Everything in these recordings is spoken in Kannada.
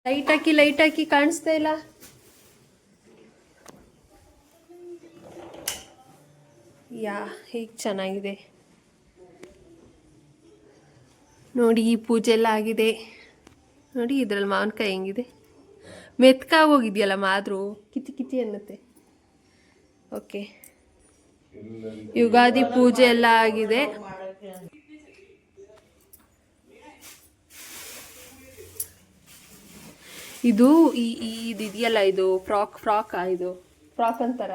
ಲೈಟ್ ಹಾಕಿ ಕಾಣಿಸ್ತಾ ಇಲ್ಲ. ಹೀಗೆ ಚೆನ್ನಾಗಿದೆ ನೋಡಿ. ಈ ಪೂಜೆ ಎಲ್ಲ ಆಗಿದೆ ನೋಡಿ. ಇದ್ರಲ್ಲಿ ಮಾವಿನಕಾಯಿ ಹೆಂಗಿದೆ, ಮೆತ್ಕಾಗೋಗಿದೆಯಲ್ಲ ಮಾದ್ರು ಕಿತಿ ಅನ್ನತ್ತೆ. ಓಕೆ, ಯುಗಾದಿ ಪೂಜೆ ಎಲ್ಲ ಆಗಿದೆ. ಇದು ಇದೆಯಲ್ಲ, ಇದು ಫ್ರಾಕ್ ಇದು ಫ್ರಾಕ್ ಅಂತಾರ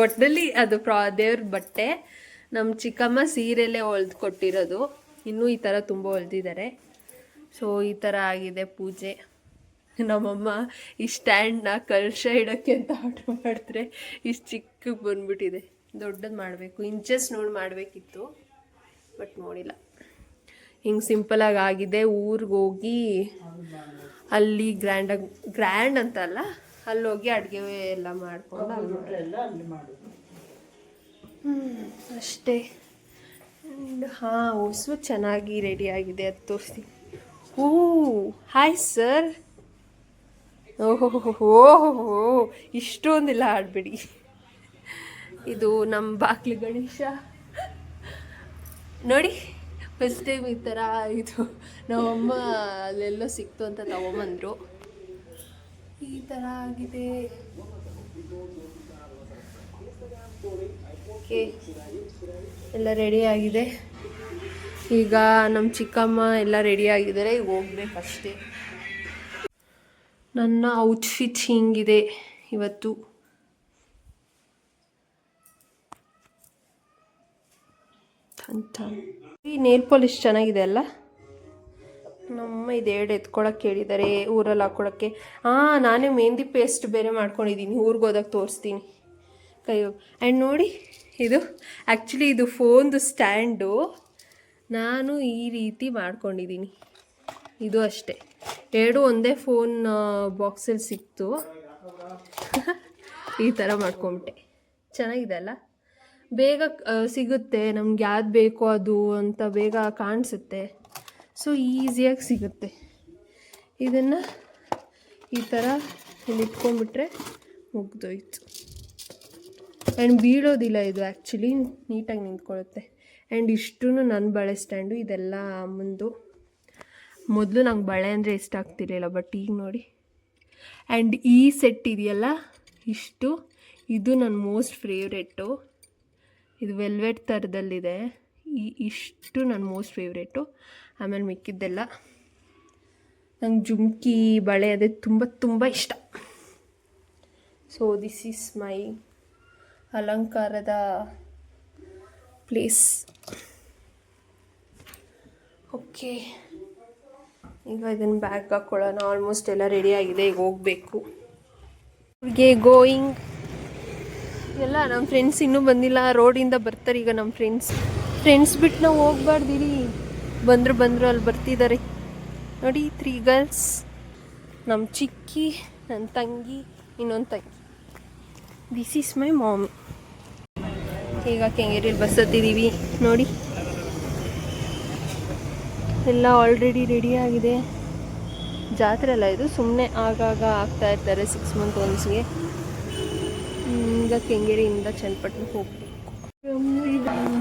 ಒಟ್ಟಿನಲ್ಲಿ ಅದು ದೇವ್ರ ಬಟ್ಟೆ. ನಮ್ಮ ಚಿಕ್ಕಮ್ಮ ಸೀರೆಯಲ್ಲೇ ಹೊಲ್ದು ಕೊಟ್ಟಿರೋದು. ಇನ್ನೂ ಈ ಥರ ತುಂಬ ಹೊಲ್ದಿದ್ದಾರೆ. ಸೊ ಈ ಥರ ಆಗಿದೆ ಪೂಜೆ. ನಮ್ಮಮ್ಮ ಈ ಸ್ಟ್ಯಾಂಡ್ನ ಕಲಶ ಇಡೋಕ್ಕೆ ಅಂತ ಆರ್ಡ್ರ್ ಮಾಡಿದ್ರೆ ಇಷ್ಟು ಚಿಕ್ಕಗೆ ಬಂದ್ಬಿಟ್ಟಿದೆ. ದೊಡ್ಡದು ಮಾಡಬೇಕು, ಇಂಚಸ್ ನೋಡಿ ಮಾಡಬೇಕಿತ್ತು, ಬಟ್ ನೋಡಿಲ್ಲ. ಹಿಂಗೆ ಸಿಂಪಲಾಗಿ ಆಗಿದೆ. ಊರಿಗೆ ಹೋಗಿ ಅಲ್ಲಿ ಗ್ರ್ಯಾಂಡ್ ಅಂತಲ್ಲ, ಅಲ್ಲಿ ಹೋಗಿ ಅಡುಗೆ ಎಲ್ಲ ಮಾಡ್ಕೊಂಡು ಅಷ್ಟೇ. ಹೊಸು ಚೆನ್ನಾಗಿ ರೆಡಿ ಆಗಿದೆ, ಅದು ತೋರಿಸಿ. Hi sir. ಓಹೋ ಇಷ್ಟೊಂದಿಲ್ಲ ಆಡಬೇಡಿ. ಇದು ನಮ್ಮ ಬಾಕ್ಲು ಗಣೇಶ ನೋಡಿ. ಫಸ್ಟ್ ಟೈಮ್ ಈ ಥರ ಇದು ನಮ್ಮಮ್ಮ ಅಲ್ಲೆಲ್ಲೋ ಸಿಕ್ತು ಅಂತ ತಗೊಂಬಂದರು. ಈ ಥರ ಆಗಿದೆ. ಓಕೆ, ಎಲ್ಲ ರೆಡಿ ಆಗಿದೆ. ಈಗ ನಮ್ಮ ಚಿಕ್ಕಮ್ಮ ಎಲ್ಲ ರೆಡಿ ಆಗಿದ್ದಾರೆ. ಈಗ ಹೋಗ್ಬೇಕಷ್ಟೇ. ನನ್ನ ಔಟ್ಫಿಟ್ ಹಿಂಗಿದೆ ಇವತ್ತು. ಈ ನೇಲ್ ಪಾಲಿಶ್ ಚೆನ್ನಾಗಿದೆ ಅಲ್ಲ. ನಮ್ಮ ಇದು ಎತ್ಕೊಳಕ್ಕೆ ಹೇಳಿದ್ದಾರೆ ಊರಲ್ಲಿ ಹಾಕ್ಕೊಳಕ್ಕೆ. ನಾನೇ ಮೆಹಂದಿ ಪೇಸ್ಟ್ ಬೇರೆ ಮಾಡ್ಕೊಂಡಿದ್ದೀನಿ, ಊರಿಗೆ ಹೋದಾಗ ತೋರಿಸ್ತೀನಿ. ಆ್ಯಂಡ್ ನೋಡಿ, ಇದು ಆ್ಯಕ್ಚುಲಿ ಇದು ಫೋನ್ದು ಸ್ಟ್ಯಾಂಡು ನಾನು ಈ ರೀತಿ ಮಾಡ್ಕೊಂಡಿದ್ದೀನಿ. ಇದು ಅಷ್ಟೇ, ಎರಡು ಒಂದೇ ಫೋನ್ ಬಾಕ್ಸಲ್ಲಿ ಸಿಕ್ತು. ಈ ಥರ ಮಾಡ್ಕೊಂಬಿಟ್ಟೆ. ಚೆನ್ನಾಗಿದೆ ಅಲ್ಲ. ಬೇಗ ಸಿಗುತ್ತೆ ನಮ್ಗೆ, ಯಾವ್ದು ಬೇಕೋ ಅದು ಅಂತ ಬೇಗ ಕಾಣಿಸುತ್ತೆ. ಸೊ ಈಸಿಯಾಗಿ ಸಿಗುತ್ತೆ. ಇದನ್ನು ಈ ಥರ ಇಲ್ಲಿ ಇಟ್ಕೊಂಡ್ಬಿಟ್ರೆ ಮುಗ್ದೋಯ್ತು. ಆ್ಯಂಡ್ ಬೀಳೋದಿಲ್ಲ ಇದು, ಆ್ಯಕ್ಚುಲಿ ನೀಟಾಗಿ ನಿಂತ್ಕೊಳ್ಳುತ್ತೆ. ಆ್ಯಂಡ್ ಇಷ್ಟೂ ನನ್ನ ಬಳೆ ಸ್ಟ್ಯಾಂಡು. ಇದೆಲ್ಲ ಅಮ್ಮಂದು. ಮೊದಲು ನಂಗೆ ಬಳೆ ಅಂದರೆ ಇಷ್ಟ ಆಗ್ತಿರಲಿಲ್ಲ, ಬಟ್ ಈಗ ನೋಡಿ. ಆ್ಯಂಡ್ ಈ ಸೆಟ್ ಇದೆಯಲ್ಲ ಇಷ್ಟು, ಇದು ನನ್ನ ಮೋಸ್ಟ್ ಫೇವ್ರೇಟು. ಇದು ವೆಲ್ವೆಟ್ ಥರದಲ್ಲಿದೆ. ಇಷ್ಟು ನನ್ನ ಮೋಸ್ಟ್ ಫೇವ್ರೇಟು. ಆಮೇಲೆ ಮಿಕ್ಕಿದ್ದೆಲ್ಲ ನಂಗೆ ಜುಮ್ಕಿ ಬಳೆ ಅದೇ ತುಂಬ ಇಷ್ಟ. ಸೊ ದಿಸ್ ಈಸ್ ಮೈ ಅಲಂಕಾರದ ಪ್ಲೇಸ್. ಓಕೆ, ಈಗ ಇದನ್ನು ಬ್ಯಾಗ್ ಹಾಕ್ಕೊಳ್ಳೋಣ. ಆಲ್ಮೋಸ್ಟ್ ಎಲ್ಲ ರೆಡಿ ಆಗಿದೆ. ಈಗ ಹೋಗಬೇಕು. ಅವ್ರಿಗೆ ಗೋಯಿಂಗ್ ಎಲ್ಲ. ನಮ್ಮ ಫ್ರೆಂಡ್ಸ್ ಇನ್ನೂ ಬಂದಿಲ್ಲ, ರೋಡಿಂದ ಬರ್ತಾರೆ ಈಗ ನಮ್ಮ ಫ್ರೆಂಡ್ಸ್ ಬಿಟ್ಟು ನಾವು ಹೋಗ್ಬಾರ್ದಿರಿ. ಬಂದರು ಅಲ್ಲಿ ಬರ್ತಿದ್ದಾರೆ ನೋಡಿ. 3 ಗರ್ಲ್ಸ್, ನಮ್ಮ ಚಿಕ್ಕಿ, ನನ್ನ ತಂಗಿ, ಇನ್ನೊಂದು ತಂಗಿ. This is my mom. ಈಗ ಕೆಂಗೇರಿಯಲ್ಲಿ ಬಸ್ ಹತ್ತಿದ್ದೀವಿ ನೋಡಿ. ಎಲ್ಲ ಆಲ್ರೆಡಿ ರೆಡಿ ಆಗಿದೆ. ಜಾತ್ರೆ ಅಲ್ಲ ಇದು, ಸುಮ್ಮನೆ ಆಗಾಗ ಆಗ್ತಾ ಇರ್ತಾರೆ 6 ಮಂತ್ ಒನ್ಸ್ಗೆ. ಈಗ ಕೆಂಗೇರಿಯಿಂದ ಚನ್ನಪಟ್ಟಣಕ್ಕೆ ಹೋಗ್ಬೇಕು.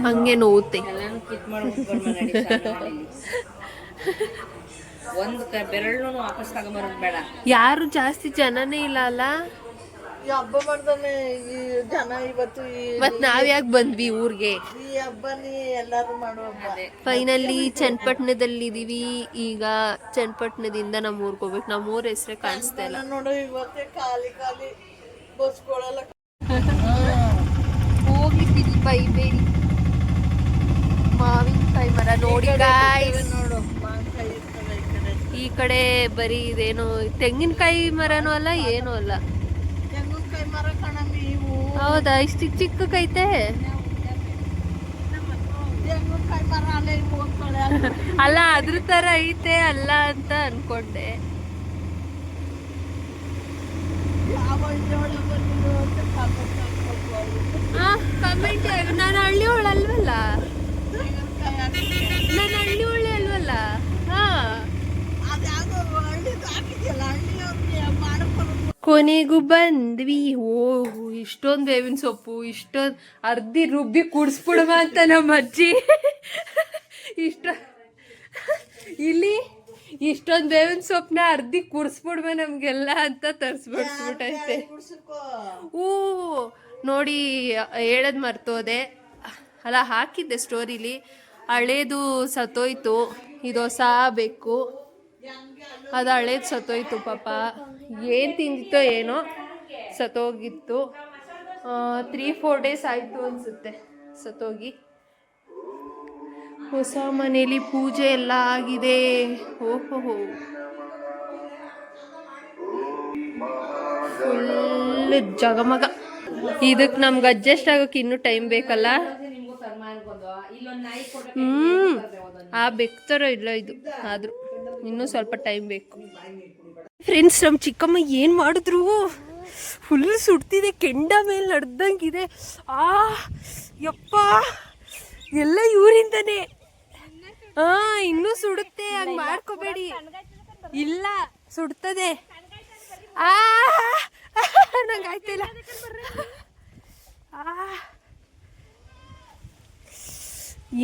ಹಂಗೆ ನೋವುತ್ತೆ. ಯಾರು ಜಾಸ್ತಿ ಜನನೇ ಇಲ್ಲ ಅಲ್ಲ. ಹಬ್ಬ ಮಾಡ್ದಾನೆ ಈ ಜನ ಇವತ್ತು. ಮತ್ ನಾವ್ ಯಾಕೆ ಬಂದ್ವಿ ಊರ್ಗೆ? ಈ ಹಬ್ಬನಿ ಎಲ್ಲಾರು ಮಾಡುವ ಹಬ್ಬ. ಫೈನಲಿ ಚನ್ನಪಟ್ಟಣದಲ್ಲಿ ಇದೀವಿ. ಈಗ ಚನ್ನಪಟ್ಟಣದಿಂದ ನಮ್ಮ ಊರ್ಗೆ ಹೋಗ್ಬೇಕು. ನಮ್ಮ ಊರ ಹೆಸರೇ ಕಾಣಿಸ್ತಾ ಇಲ್ಲ ನೋಡು. ಇವತ್ತೇ ಖಾಲಿ ಬಸ್ಗಳೆಲ್ಲ ಹೋಗ್ಲಿಕ್ಕಿದ್ವಿ. ಬೈಬೇಡಿ. ಮಾವಿನಕಾಯಿ ಮರ ನೋಡಿ ಗಾಯ್ಸ್. ನೋಡು, ಮಾವಿನಕಾಯಿ ಇರ್ತದೆ ಈ ಕಡೆ. ಈ ಕಡೆ ಬರೀ ಇದೇನು ತೆಂಗಿನಕಾಯಿ ಮರನೂ ಅಲ್ಲ, ಏನೂ ಅಲ್ಲ. ತೆಂಗಿನಕಾಯಿ ಮರ ಕಣಮ್ಮಿ ಇವು. ಹೌದಾ, ಇಷ್ಟು ಚಿಕ್ಕೈತೆ. ತೆಂಗಿನಕಾಯಿ ಮರ ಅಲ್ಲೇ ಇವು ಹೋಗ್ತಾಳೆ. ಅಲ್ಲ, ಅದ್ರ ತರ ಐತೆ ಅಲ್ಲ ಅಂತ ಅನ್ಕೊಂಡೆ. ಕಮೆಂಟ್. ನಾನು ಹಳ್ಳಿ ಅವಳು ಅಲ್ವಲ್ಲ. ನಾನು ಹಳ್ಳಿ ಒಳ್ಳೆ ಅಲ್ವಲ್ಲ. ಅದ್ಯಾವುದೋ ಹಳ್ಳಿ ಕೊನೆಗೂ ಬಂದ್ವಿ. ಓ ಇಷ್ಟೊಂದು ಬೇವಿನ ಸೊಪ್ಪು, ಇಷ್ಟೊಂದು ಅರ್ಧಿ ರುಬ್ಬಿ ಕುಡಿಸ್ಬಿಡುವ ಅಂತ ನಮ್ಮ ಅಜ್ಜಿ ಇಷ್ಟ ಇಲ್ಲಿ ಇಷ್ಟೊಂದು ಬೇವಿನ ಸೊಪ್ಪನ್ನ ಅರ್ಧಿ ಕುಡಿಸ್ಬಿಡ್ಬ ನಮಗೆಲ್ಲ ಅಂತ ತರಿಸ್ಬಿಡ್ಸ್ಬಿಟ್ಟೈತೆ. ಹೂ ನೋಡಿ ಹೇಳೋದು ಮರ್ತೋದೆ ಅಲ್ಲ, ಹಾಕಿದ್ದೆ ಸ್ಟೋರಿಲಿ. ಹಳೇದು ಸತ್ತೋಯ್ತು, ಇದು ಹೊಸ ಬೇಕು. ಅದು ಹಳೇದು ಸತ್ತೋಯ್ತು ಪಾಪ, ಏನು ತಿಂದಿತ್ತೋ ಏನೋ ಸತ್ತೋಗಿತ್ತು. 3-4 ಡೇಸ್ ಆಯಿತು ಅನಿಸುತ್ತೆ ಸತ್ತೋಗಿ. ಹೊಸ ಮನೇಲಿ ಪೂಜೆ ಎಲ್ಲ ಆಗಿದೆ. ಓಹೋ ಫುಲ್ ಜಗಮಗ. ಇದಕ್ಕೆ ನಮ್ಗೆ ಅಡ್ಜಸ್ಟ್ ಆಗೋಕೆ ಇನ್ನೂ ಟೈಮ್ ಬೇಕಲ್ಲ. ಬೇಕ್ತಾರೋ ಇಲ್ಲ ಇದು, ಆದರೂ ಇನ್ನೂ ಸ್ವಲ್ಪ ಟೈಮ್ ಬೇಕು. ಫ್ರೆಂಡ್ಸ್, ನಮ್ಮ ಚಿಕ್ಕಮ್ಮ ಏನು ಮಾಡಿದ್ರು, ಫುಲ್ ಸುಡ್ತಿದೆ, ಕೆಂಡ ಮೇಲೆ ನಡೆದಂಗಿದೆ. ಯಪ್ಪ ಎಲ್ಲ ಇವರಿಂದನೇ. ಇನ್ನೂ ಸುಡುತ್ತೆ, ಹಂಗೆ ಮಾಡ್ಕೋಬೇಡಿ. ಇಲ್ಲ ಸುಡ್ತದೆ. ನಂಗೆ ಆಯ್ತಿಲ್ಲ.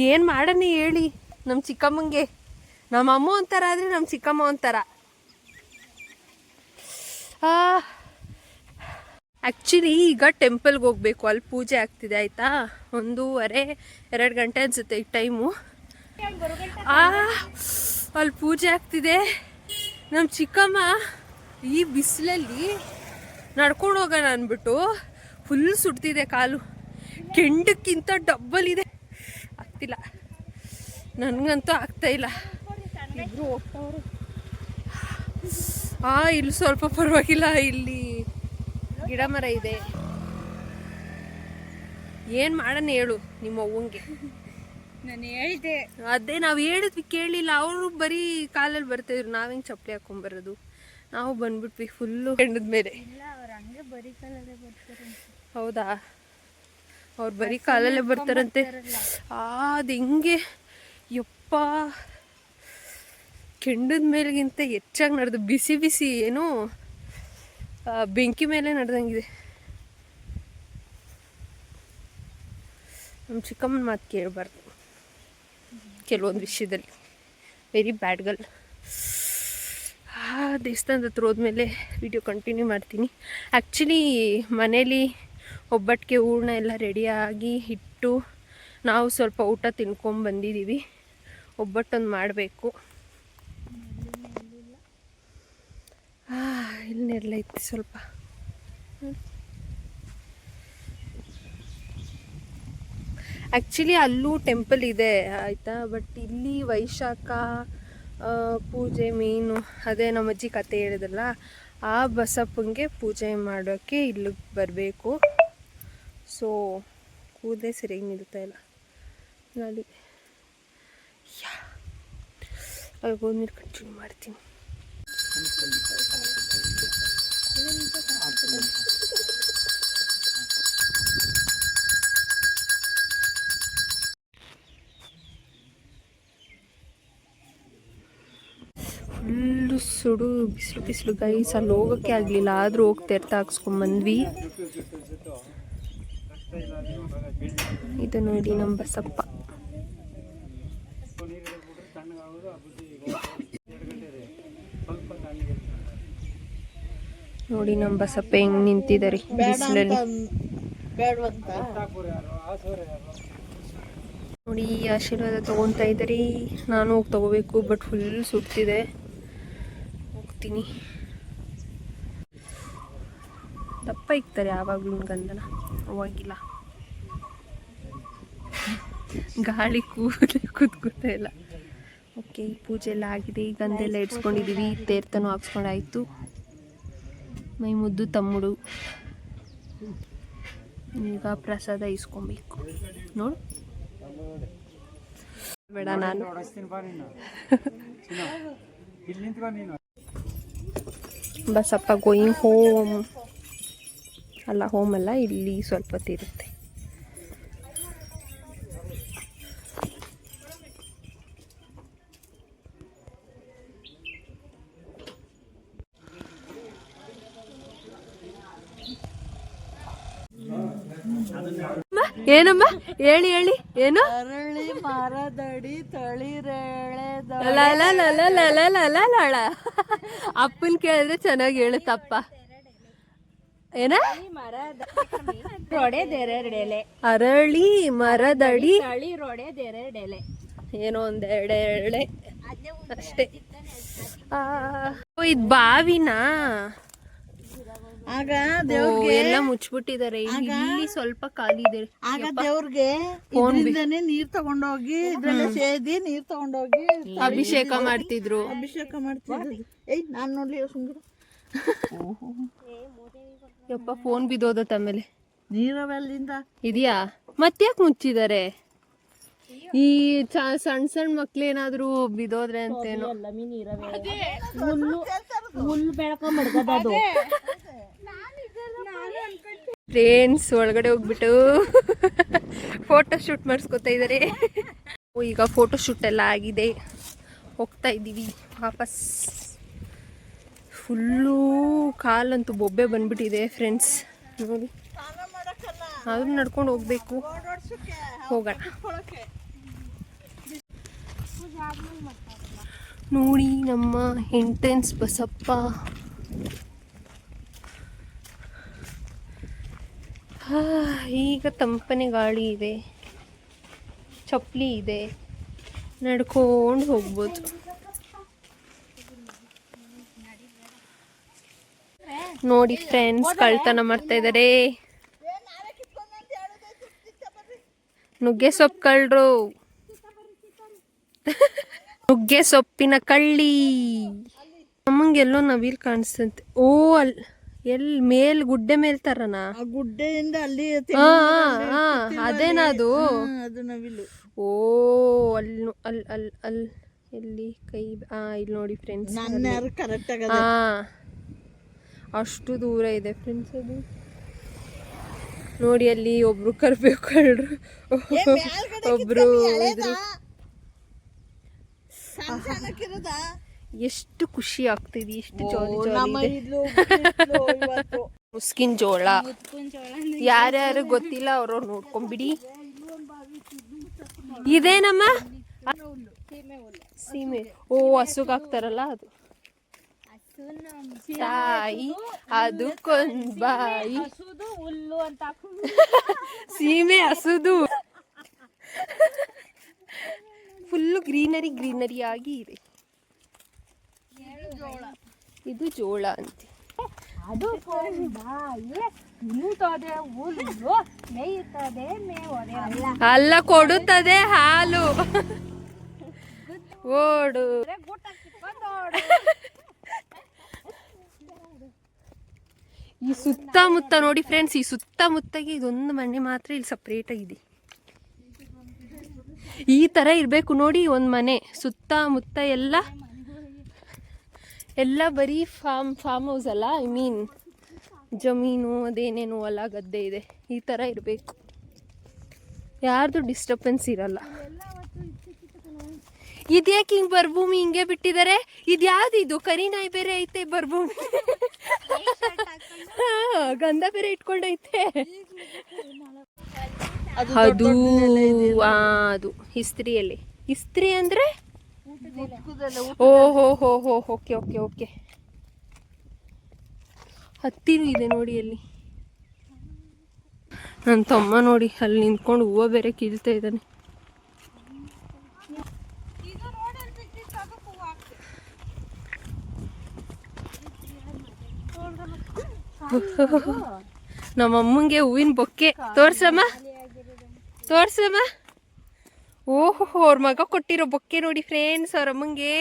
ಏನು ಮಾಡೋಣ ಹೇಳಿ ನಮ್ಮ ಚಿಕ್ಕಮ್ಮಂಗೆ. ನಮ್ಮ ಅಮ್ಮ ಒಂಥರ ಆದರೆ ನಮ್ಮ ಚಿಕ್ಕಮ್ಮ ಒಂಥರ. ಆ್ಯಕ್ಚುಲಿ ಈಗ ಟೆಂಪಲ್ಗೆ ಹೋಗ್ಬೇಕು, ಅಲ್ಲಿ ಪೂಜೆ ಆಗ್ತಿದೆ ಆಯಿತಾ. 1:30-2 ಗಂಟೆ ಅನಿಸುತ್ತೆ ಈಗ ಟೈಮು. ಅಲ್ಲಿ ಪೂಜೆ ಆಗ್ತಿದೆ. ನಮ್ಮ ಚಿಕ್ಕಮ್ಮ ಈ ಬಿಸಿಲಲ್ಲಿ ನಡ್ಕೊಂಡು ಹೋಗೋಣ ಅಂದ್ಬಿಟ್ಟು ಫುಲ್ ಸುಡ್ತಿದೆ ಕಾಲು, ಕೆಂಡಕ್ಕಿಂತ ಡಬ್ಬಲ್ ಇದೆ. ಆಗ್ತಿಲ್ಲ, ನನಗಂತೂ ಆಗ್ತಾಯಿಲ್ಲ. ಇಬ್ಬರು ಹೋಗ್ತಾವ್ರು. ಇಲ್ಲಿ ಸ್ವಲ್ಪ ಪರವಾಗಿಲ್ಲ, ಇಲ್ಲಿ ಗಿಡ ಮರ ಇದೆ. ಏನು ಮಾಡೋಣ ಹೇಳು ನಿಮ್ಮ ಅವ್ವಂಗೆ. ನಾನು ಹೇಳಿದೆ, ಅದೇ ನಾವು ಹೇಳಿದ್ವಿ ಕೇಳಿಲ್ಲ. ಅವರು ಬರೀ ಕಾಲಲ್ಲಿ ಬರ್ತಾಯಿದ್ರು, ನಾವು ಹಿಂಗೆ ಚಪ್ಪಲಿ ಹಾಕೊಂಬರೋದು. ನಾವು ಬಂದ್ಬಿಟ್ವಿ ಫುಲ್ಲು ಕೆಂಡದ ಮೇಲೆ. ಹೌದಾ, ಅವ್ರು ಬರೀ ಕಾಲಲ್ಲೇ ಬರ್ತಾರಂತೆ. ಅದು ಹೆಂಗೆ ಯಪ್ಪ, ಕೆಂಡದ ಮೇಲೆಗಿಂತ ಹೆಚ್ಚಾಗಿ ನಡೆದು ಬಿಸಿ ಬಿಸಿ ಏನು ಬೆಂಕಿ ಮೇಲೆ ನಡೆದಂಗಿದೆ. ನಮ್ಮ ಚಿಕ್ಕಮ್ಮನ ಮಾತು ಕೇಳಬಾರ್ದು ಕೆಲವೊಂದು ವಿಷಯದಲ್ಲಿ. Very bad girl. ದೇವಸ್ಥಾನದ ಹತ್ರ ಹೋದ್ಮೇಲೆ ವಿಡಿಯೋ ಕಂಟಿನ್ಯೂ ಮಾಡ್ತೀನಿ. ಆ್ಯಕ್ಚುಲಿ ಮನೇಲಿ ಒಬ್ಬಟ್ಟಿಗೆ ಹೂರ್ಣ ಎಲ್ಲ ರೆಡಿಯಾಗಿ ಇಟ್ಟು ನಾವು ಸ್ವಲ್ಪ ಊಟ ತಿನ್ಕೊಂಬಂದಿದ್ದೀವಿ. ಒಬ್ಬಟ್ಟೊಂದು ಮಾಡಬೇಕು. ಇಲ್ಲಿ ನೆರಳೈತಿ ಸ್ವಲ್ಪ. ಆ್ಯಕ್ಚುಲಿ ಅಲ್ಲೂ ಟೆಂಪಲ್ ಇದೆ ಆಯಿತಾ, ಬಟ್ ಇಲ್ಲಿ ವೈಶಾಖ ಪೂಜೆ ಮೇನು, ಅದೇ ನಮ್ಮ ಅಜ್ಜಿ ಕತೆ ಹೇಳಿದಲ್ಲ, ಆ ಬಸಪ್ಪಂಗೆ ಪೂಜೆ ಮಾಡೋಕ್ಕೆ ಇಲ್ಲಿಗೆ ಬರಬೇಕು. ಸೊ ಕೂದಲೇ ಸರಿಯಾಗಿ ನಿಲ್ತಾ ಇಲ್ಲ ಗಾಳಿ. ಅಲ್ಲಿಗೆ ಹೋದ್ಮೇಲೆ ಕಂಟಿನ್ಯೂ ಮಾಡ್ತೀನಿ. ಫುಲ್ಲು ಸುಡು ಬಿಸಿಲು ಬಿಸಿಲು ಗೈಸ್. ಅಲ್ಲಿ ಹೋಗೋಕ್ಕೆ ಆಗಲಿಲ್ಲ, ಆದರೂ ಹೋಗಿ ತೆರ್ತ ಹಾಕ್ಸ್ಕೊಂಬಂದ್ವಿ. ಇದು ನೋಡಿ ನಮ್ಮ ಬಸಪ್ಪ. ನೋಡಿ ನಮ್ಮ ಬಸಪ್ಪ ಹೆಂಗ್ ನಿಂತಿದ್ದಾರೆ ಬಿಸಿಲಲ್ಲಿ. ನೋಡಿ ಆಶೀರ್ವಾದ ತೊಗೊತಾ ಇದ್ದಾರೆ. ನಾನು ಹೋಗಿ ತೊಗೋಬೇಕು, ಬಟ್ ಫುಲ್ ಸುಡ್ತಿದೆ. ಹೋಗ್ತೀನಿ. ದಪ್ಪ ಇಕ್ತಾರೆ ಯಾವಾಗಲೂ ಗಂಧನ, ಅವಾಗಿಲ್ಲ. ಗಾಳಿ ಕೂತ್ಕೋತಾ ಇಲ್ಲ. ಓಕೆ, ಪೂಜೆ ಎಲ್ಲ ಆಗಿದೆ. ಗಂಧೆಲ್ಲ ಇಡ್ಸ್ಕೊಂಡಿದ್ದೀವಿ. ತೀರ್ಥನೂ ಹಾಕ್ಸ್ಕೊಂಡಾಯಿತು. ಮೈ ಮುದ್ದು ತಮ್ಮಡು. ಈಗ ಪ್ರಸಾದ ಇಸ್ಕೊಬೇಕು. ನೋಡು ಬೇಡ, ನಾನು ಬಸಪ್ಪ ಗೋಯಿಂಗ್ ಹೋಮ್. ಅಲ್ಲ, ಹೋಮ್ ಅಲ್ಲ, ಇಲ್ಲಿ ಸ್ವಲ್ಪ ಹೊತ್ತಿರುತ್ತೆ. ಏನಮ್ಮ ಹೇಳಿ ಹೇಳಿ ಏನು ಅರಳಿ ಮರದಡಿ ಅಪ್ಪನ್ ಕೇಳಿದ್ರೆ ಚೆನ್ನಾಗಿ ಹೇಳುತ್ತಪ್ಪ ಏನ ರೊಡೆದೆರಡೆಲೆ ಅರಳಿ ಮರದಡಿ ತಳಿ ರೊಡೆದೆರಡೆಲೆ ಏನೋ ಒಂದೆರಡೆ ಅಷ್ಟೇ. ಇದ್ ಬಾವಿನ ಆಗ ಎಲ್ಲ ಮುಚ್ಚಿಬಿಟ್ಟಿದ್ದಾರೆ. ಇಲ್ಲಿ ಸ್ವಲ್ಪ ಖಾಲಿ ಇದೆ. ಆಗ ದೇವ್ರಿಗೆ ಇದರಿಂದನೇ ನೀರ್ ತಗೊಂಡೋಗಿ ಇದ್ರಲ್ಲೇ ಸೇದಿ ನೀರ್ ತಗೊಂಡೋಗಿ ಅಭಿಷೇಕ ಮಾಡ್ತಿದ್ರು. ಅಭಿಷೇಕ ಮಾಡ್ತಿದ್ರು. ಏಯ್ ನಾನ್ ನೋಡ್ಲಿ ಸುಂದರ ಯಪ್ಪ ಫೋನ್ ಬಿದ್ದೋದತ್ತ ಆಮೇಲೆ ನೀರವೆಲ್ಲಿಂದ ಇದೆಯಾ ಮತ್ತ್ಯಾಕೆ ಮುಚ್ಚಿದ್ದಾರೆ? ಈ ಸಣ್ಣ ಸಣ್ಣ ಮಕ್ಳೇನಾದ್ರು ಬಿದೋದ್ರೆ ಅಂತೇನೋ. ಹುಲ್ಲು ಬೆಳ್ಕೊಂಡ್ಬಿಡ್ತದ ಫ್ರೆಂಡ್ಸ್ ಒಳಗಡೆ ಹೋಗ್ಬಿಟ್ಟು ಫೋಟೋ ಶೂಟ್ ಮಾಡಿಸ್ಕೊತಾ ಇದ್ದಾರೆ. ಈಗ ಫೋಟೋ ಶೂಟ್ ಎಲ್ಲ ಆಗಿದೆ, ಹೋಗ್ತಾ ಇದ್ದೀವಿ ವಾಪಸ್. ಫುಲ್ಲು ಕಾಲಂತೂ ಬೊಬ್ಬೆ ಬಂದ್ಬಿಟ್ಟಿದೆ ಫ್ರೆಂಡ್ಸ್ ನೋಡಿ. ಆದ್ರೂ ನಡ್ಕೊಂಡು ಹೋಗ್ಬೇಕು, ಹೋಗೋಣ. ನೋಡಿ ನಮ್ಮ ಇಂಟೆನ್ಸ್ ಬಸಪ್ಪ. ಈಗ ತಂಪನೆ ಗಾಳಿ ಇದೆ, ಚಪ್ಪಲಿ ಇದೆ, ನಡ್ಕೊಂಡು ಹೋಗ್ಬೋದು. ನೋಡಿ ಫ್ರೆಂಡ್ಸ್ ಕಳ್ತನ ಮಾಡ್ತಾ ಇದ್ದಾರೆ. ನುಗ್ಗೆ ಸೊಪ್ಪು ಕಳ್ರು, ನುಗ್ಗೆ ಸೊಪ್ಪಿನ ಕಳ್ಳಿ. ನಮ್ಮಂಗೆಲ್ಲೋ ನವಿಲ್ ಕಾಣಿಸ್ತಂತೆ. ಓ ಎಲ್ಲಿ ಮೇಲ್ ಗುಡ್ಡೆ ಮೇಲ್ ತರನ ಆ ಗುಡ್ಡೆಯಿಂದ ಅಲ್ಲಿ ಅದೇನಾ ಅದು? ಅದು ನವಿಲು. ಓ ಅಲ್ಲಿ ಅಲ್ಲಿ ಅಲ್ಲಿ ಅಲ್ಲಿ ಎಲ್ಲಿ ಕೈ ಇಲ್ಲಿ ನೋಡಿ ಫ್ರೆಂಡ್ಸ್. ನನ್ನ ಯಾರು ಕರೆಕ್ಟ್ ಆಗದ ಅಷ್ಟು ದೂರ ಇದೆ ಫ್ರೆಂಡ್ಸ್ ಅದು. ನೋಡಿ ಅಲ್ಲಿ ಒಬ್ರು ಕರ್ಬೇಕು ಕಳ್ರು, ಒಬ್ರು ಇದ್ರು. ಎಷ್ಟು ಖುಷಿ ಆಗ್ತಿದೆ, ಎಷ್ಟು ಜಾಲಿ ಜಾಲಿ ಇದೆ. ಮುಸ್ಕಿನ್ ಜೋಳ ಯಾರ್ಯಾರು ಗೊತ್ತಿಲ್ಲ ಅವ್ರವ್ರು ನೋಡ್ಕೊಂಬಿಡಿ. ಇದೇನಮ್ಮ ಸೀಮೆ. ಓ ಹಸುಗ್ ಹಾಕ್ತಾರಲ್ಲ ಅದು. ತಾಯಿ ಅದಕ್ಕೊಂದ್ ಬಾಯಿ, ಹುಲ್ಲು ಅಂತ ಸೀಮೆ ಹಸುದು. ಫುಲ್ಲು ಗ್ರೀನರಿ ಗ್ರೀನರಿ ಆಗಿ ಇದೆ. ಇದು ಜೋಳ ಅಂತೆ. ಅದು ನಿಲ್ತದೆ ಹುಲ್ಲು, ಮೇಯುತ್ತದೆ ಮೇವದೆ ಅಲ್ಲ ಕೊಡುತ್ತದೆ ಹಾಲು. ಓಡು. ಈ ಸುತ್ತಮುತ್ತ ನೋಡಿ ಫ್ರೆಂಡ್ಸ್, ಈ ಸುತ್ತಮುತ್ತಗೆ ಇದೊಂದು ಮನೆ ಮಾತ್ರ ಇಲ್ಲಿ ಸಪ್ರೇಟ್ ಆಗಿದೆ. ಈ ತರ ಇರ್ಬೇಕು ನೋಡಿ ಒಂದು ಮನೆ ಸುತ್ತಮುತ್ತ ಎಲ್ಲ ಬರೀ ಫಾರ್ಮ್ ಹೌಸ್ ಅಲ್ಲ, ಐ ಮೀನ್ ಜಮೀನು ಅದೇನೇನು ಹೊಲ ಗದ್ದೆ ಇದೆ. ಈ ಥರ ಇರಬೇಕು, ಯಾರ್ದು ಡಿಸ್ಟರ್ಬೆನ್ಸ್ ಇರಲ್ಲ. ಇದ್ಯಾಕೆ ಹಿಂಗೆ ಬರ್ಭೂಮಿ ಹಿಂಗೆ ಬಿಟ್ಟಿದ್ದಾರೆ? ಇದ್ಯಾವ್ದು ಇದು? ಕರಿ ನಾಯಿ ಬೇರೆ ಐತೆ ಬರ್ಭೂಮಿ, ಗಂಧ ಬೇರೆ ಇಟ್ಕೊಂಡೈತೆ. ಅದು ಇಸ್ತ್ರಿಯಲ್ಲಿ. ಇಸ್ತ್ರಿ ಅಂದ್ರೆ ಓಹೋ ಹೋ ಹೋ ಓಕೆ ಓಕೆ ಓಕೆ. ಹತ್ತಿನೂ ಇದೆ ನೋಡಿ ಅಲ್ಲಿ. ನನ್ನ ತಮ್ಮ ನೋಡಿ ಅಲ್ಲಿ ನಿಂತ್ಕೊಂಡು ಹೂವು ಬೇರೆ ಕೀಳ್ತಾ ಇದ್ದಾನೆ. ನಮ್ಮಮ್ಮಂಗೆ ಹೂವಿನ ಬೊಕ್ಕೆ ತೋರ್ಸಮ್ಮ. ಓಹೋ ಅವ್ರ ಮಗ ಕೊಟ್ಟಿರೋ ಬೊಕ್ಕೆ ನೋಡಿ ಫ್ರೆಂಡ್ಸ್, ಅವ್ರ ಅಮ್ಮಂಗೆ.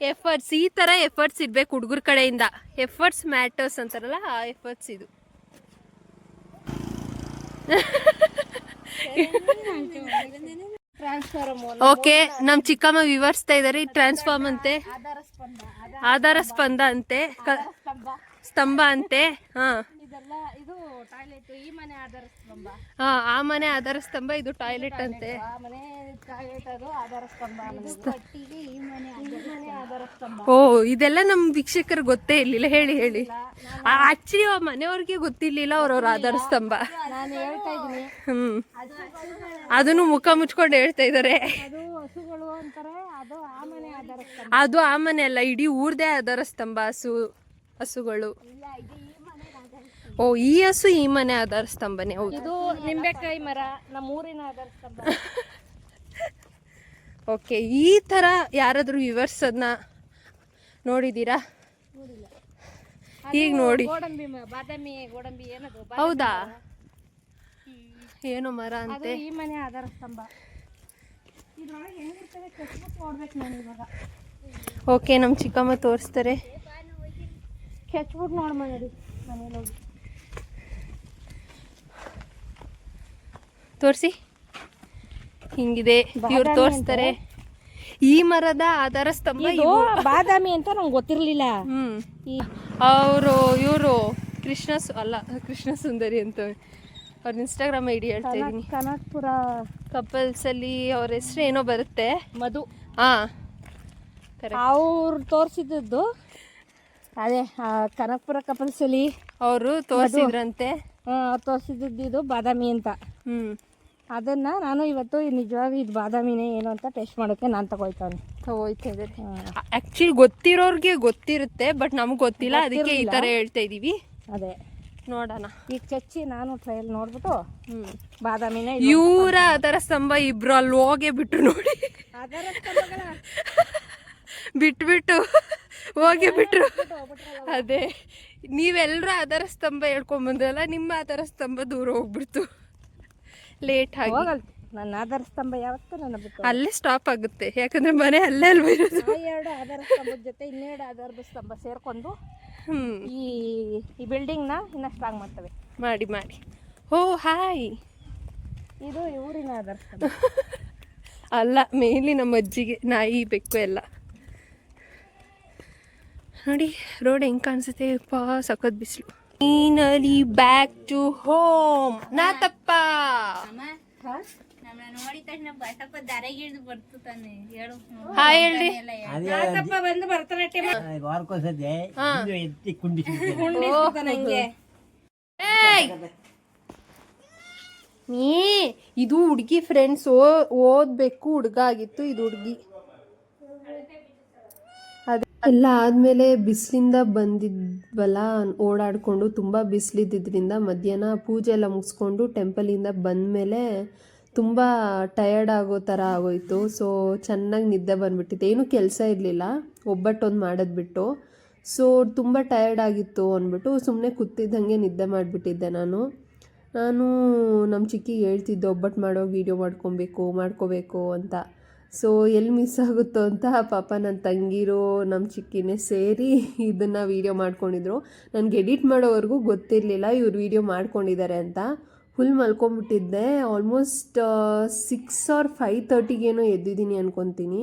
ಎಫರ್ಟ್ಸ್, ಈ ಥರ ಎಫರ್ಟ್ಸ್ ಇರ್ಬೇಕು ಹುಡುಗರ ಕಡೆಯಿಂದ. ಎಫರ್ಟ್ಸ್ ಮ್ಯಾಟರ್ಸ್ ಅಂತಾರಲ್ಲ, ಆ ಎಫರ್ಟ್ಸ್ ಇದು. ಓಕೆ, ನಮ್ಮ ಚಿಕ್ಕಮ್ಮ ವಿವರಿಸ್ತಾ ಇದ್ದಾರೆ. ಟ್ರಾನ್ಸ್ಫಾರ್ಮ್ ಅಂತೆ, ಆಧಾರ ಸ್ಪಂದ ಅಂತೆ, ಸ್ತಂಭ ಅಂತೆ. ಇದೆಲ್ಲ ಇದು ಟಾಯ್ಲೆಟ್, ಈ ಮನೆ ಆಧಾರ ಸ್ತಂಭ. ಆ ಮನೆ ಆಧಾರ ಸ್ತಂಭ, ಇದು ಟಾಯ್ಲೆಟ್ ಅಂತೆ. ಆ ಮನೆ ಟಾಯ್ಲೆಟ್ ಅದು ಆಧಾರ ಸ್ತಂಭ. ಕಟ್ಟಿಗೆ ಈ ಮನೆ ಆಧಾರ ಸ್ತಂಭ. ಓ, ಇದೆಲ್ಲ ನಮ್ ವೀಕ್ಷಕರು ಗೊತ್ತೇ ಇರ್ಲಿಲ್ಲ. ಹೇಳಿ ಹೇಳಿ. ಆಕ್ಚುಲಿ ಆ ಮನೆಯವ್ರಿಗೆ ಗೊತ್ತಿರ್ಲಿಲ್ಲ ಅವ್ರವ್ರ ಆಧಾರ ಸ್ತಂಭ. ನಾನು ಹೇಳ್ತಾ ಇದೀನಿ. ಅದನ್ನು ಮುಖ ಮುಚ್ಕೊಂಡು ಹೇಳ್ತಾ ಇದಾರೆ. ಅದು ಹಸುಗಳು ಅಂತಾರೆ, ಅದು ಆ ಮನೆ ಆಧಾರ ಸ್ತಂಭ. ಅದು ಆ ಮನೆ ಅಲ್ಲ, ಇಡೀ ಊರ್ದೇ ಆಧಾರ ಸ್ತಂಭ. ಹಸುಗಳು. ಓ, ಈ ಹಸು ಈ ಮನೆ ಆಧಾರ ಸ್ತಂಭನೇ. ಹೌದು. ಇದು ನಿಂಬೆಕಾಯಿ ಮರ, ನಮ್ಮ ಊರಿನ ಆಧಾರ ಸ್ತಂಭ. ಓಕೆ, ಈ ತರ ಯಾರಾದ್ರೂ ವ್ಯೂವರ್ಸ್ ಅದನ್ನ ನೋಡಿದೀರಾ? ಈಗ ನೋಡಿ. ಗೋಡಂಬಿ ಬಾದಾಮಿ ಗೋಡಂಬಿ ಏನದು? ಹೌದಾ? ಏನೋ ಮರ ಅದು ಅಂತೆ. ಈ ಮನೆ ಆಧಾರ ಸ್ತಂಭ. ಇದ್ರೊಳಗೆ ಹೆಂಗಿರ್ತದೆ ಕೆಚ್ಬಿಟ್ಟು ನೋಡ್ಬೇಕು ನಾನು ಇವಾಗ. ಓಕೆ, ನಮ್ಮ ಚಿಕ್ಕಮ್ಮ ತೋರಿಸ್ತಾರೆ. ಕೆಚ್ಬಿಟ್ಟು ನೋಡಿ ಮನೇಲಿ ಹೋಗಿ ತೋರಿಸಿ. ಹಿಂಗಿದೆ, ಇವ್ರು ತೋರಿಸ್ತಾರೆ. ಈ ಮರದ ಆಧಾರ ಸ್ತಂಭ ಇದು ಬಾದಾಮಿ ಅಂತ ನಂಗೆ ಗೊತ್ತಿರ್ಲಿಲ್ಲ. ಇವರು ಕೃಷ್ಣ ಸುಂದರಿ ಅಂತ ಅವ್ರ ಇನ್ಸ್ಟಾಗ್ರಾಮ್ ಐಡಿ ಹೇಳ್ತಾ ಇದೀನಿ. ಕನಕಪುರ ಕಪಲ್ಸ್ ಅಲ್ಲಿ ಅವ್ರ ಹೆಸರು ಏನೋ ಬರುತ್ತೆ, ಮಧು. ಅವ್ರು ತೋರಿಸಿದ್ದು ಅದೇ ಕನಕಪುರ ಕಪಲ್ಸ್ ಅಲ್ಲಿ ಅವರು ತೋರಿಸಿದ್ರಂತೆ. ತೋರಿಸಿದ್ದು ಇದು ಬಾದಾಮಿ ಅಂತ. ಅದನ್ನ ನಾನು ಇವತ್ತು ನಿಜವಾಗಿ ಇದು ಬಾದಾಮಿನೇ ಏನು ಅಂತ ಟೆಸ್ಟ್ ಮಾಡೋಕೆ ನಾನು ತಗೋಯ್ತಾ ಇದ್ದಾರೆ. ಆಕ್ಚುಲಿ ಗೊತ್ತಿರೋರ್ಗೆ ಗೊತ್ತಿರುತ್ತೆ, ಬಟ್ ನಮ್ಗೆ ಗೊತ್ತಿಲ್ಲ, ಅದಕ್ಕೆ ಈ ತರ ಹೇಳ್ತಾ ಇದೀವಿ. ಅದೇ ನೋಡೋಣ. ಈಗ ಚಚ್ಚಿ ನಾನು ಟ್ರಯಲ್ ನೋಡ್ಬಿಟ್ಟು ಬಾದಾಮಿನೇ ಇವರ ಆಧಾರ ಸ್ತಂಭ ಇಬ್ರು ಅಲ್ಲಿ ಹೋಗೇ ಬಿಟ್ರು ನೋಡಿ. ಆಧಾರ ಸ್ತಂಭಗಳ ಬಿಟ್ಬಿಟ್ಟು ಹೋಗೇ ಬಿಟ್ರು. ಅದೇ ನೀವೆಲ್ಲರೂ ಆಧಾರ ಸ್ತಂಭ ಹೇಳ್ಕೊಂಬಂದ್ರಲ್ಲ, ನಿಮ್ಮ ಆಧಾರ ಸ್ತಂಭ ದೂರ ಹೋಗ್ಬಿಡ್ತು ಲೇಟ್ ಆಗಿ. ನನ್ನ ಆಧಾರ ಸ್ತಂಭ ಯಾವತ್ತೂ ನನ್ನ ಬಿಟ್ಟು ಅಲ್ಲೇ ಸ್ಟಾಪ್ ಆಗುತ್ತೆ, ಯಾಕಂದ್ರೆ ಮನೆ ಅಲ್ಲೇ ಅಲ್ವ ಇರೋದು. ಎರಡು ಆಧಾರ ಸ್ತಂಭದ ಜೊತೆ ಇನ್ನೆರಡು ಆಧಾರದ ಸ್ತಂಭ ಸೇರ್ಕೊಂಡು ಈ ಬಿಲ್ಡಿಂಗ್ನ ಇನ್ನೂ ಸ್ಟ್ರಾಂಗ್ ಮಾಡ್ತವೆ. ಮಾಡಿ. ಓ ಹಾಯ್. ಇದು ಊರಿನ ಆಧಾರ ಸ್ತಂಭ ಅಲ್ಲ, ಮೇಲಿ ನಮ್ಮ ಅಜ್ಜಿಗೆ ನಾಯಿ ಬೆಕ್ಕು ಎಲ್ಲ. ನೋಡಿ ರೋಡ್ ಹೆಂಗ್ ಕಾಣಿಸುತ್ತೆ. ಸಖತ್ ಬಿಸಿಲು. Finally back to home. ನಾತಪ್ಪ ಹಾಯ್ ಹೇಳ್ರಿ. ಬಂದು ಭರತನಾಟ್ಯ ಇದು ಹುಡುಗಿ ಫ್ರೆಂಡ್ಸ್ ಓದ್ಬೇಕು ಹುಡುಗ ಆಗಿತ್ತು, ಇದು ಹುಡುಗಿ. ಎಲ್ಲ ಆದಮೇಲೆ ಬಿಸಿಲಿಂದ ಬಂದಿದ್ವಲ್ಲ, ಓಡಾಡಿಕೊಂಡು ತುಂಬ ಬಿಸಿಲಿದ್ದರಿಂದ ಮಧ್ಯಾಹ್ನ ಪೂಜೆ ಎಲ್ಲ ಮುಗಿಸ್ಕೊಂಡು ಟೆಂಪಲಿಂದ ಬಂದಮೇಲೆ ತುಂಬ ಟಯರ್ಡ್ ಆಗೋ ಥರ ಆಗೋಯಿತು. ಸೊ ಚೆನ್ನಾಗಿ ನಿದ್ದೆ ಬಂದುಬಿಟ್ಟಿತ್ತು, ಏನೂ ಕೆಲಸ ಇರಲಿಲ್ಲ, ಒಬ್ಬಟ್ಟೊಂದು ಮಾಡೋದು ಬಿಟ್ಟು. ಸೊ ತುಂಬ ಟಯರ್ಡ್ ಆಗಿತ್ತು ಅಂದ್ಬಿಟ್ಟು ಸುಮ್ಮನೆ ಕೂತಿದ್ದಂಗೆ ನಿದ್ದೆ ಮಾಡಿಬಿಟ್ಟಿದ್ದೆ ನಾನು. ನಮ್ಮ ಚಿಕ್ಕಿಗೆ ಹೇಳ್ತಿದ್ದೆ ಒಬ್ಬಟ್ಟು ಮಾಡೋ ವೀಡಿಯೋ ಮಾಡ್ಕೋಬೇಕು ಅಂತ. ಸೊ ಎಲ್ಲಿ ಮಿಸ್ ಆಗುತ್ತೋ ಅಂತ ಪಾಪ ನನ್ನ ತಂಗಿರು ನಮ್ಮ ಚಿಕ್ಕಿನೇ ಸೇರಿ ಇದನ್ನು ವೀಡಿಯೋ ಮಾಡ್ಕೊಂಡಿದ್ರು. ನನಗೆ ಎಡಿಟ್ ಮಾಡೋವರೆಗೂ ಗೊತ್ತಿರಲಿಲ್ಲ ಇವ್ರು ವೀಡಿಯೋ ಮಾಡ್ಕೊಂಡಿದ್ದಾರೆ ಅಂತ. ಫುಲ್ ಮಲ್ಕೊಂಬಿಟ್ಟಿದ್ದೆ. ಆಲ್ಮೋಸ್ಟ್ 6 or 5:30ಗೇನೋ ಎದ್ದಿದ್ದೀನಿ ಅನ್ಕೊತೀನಿ.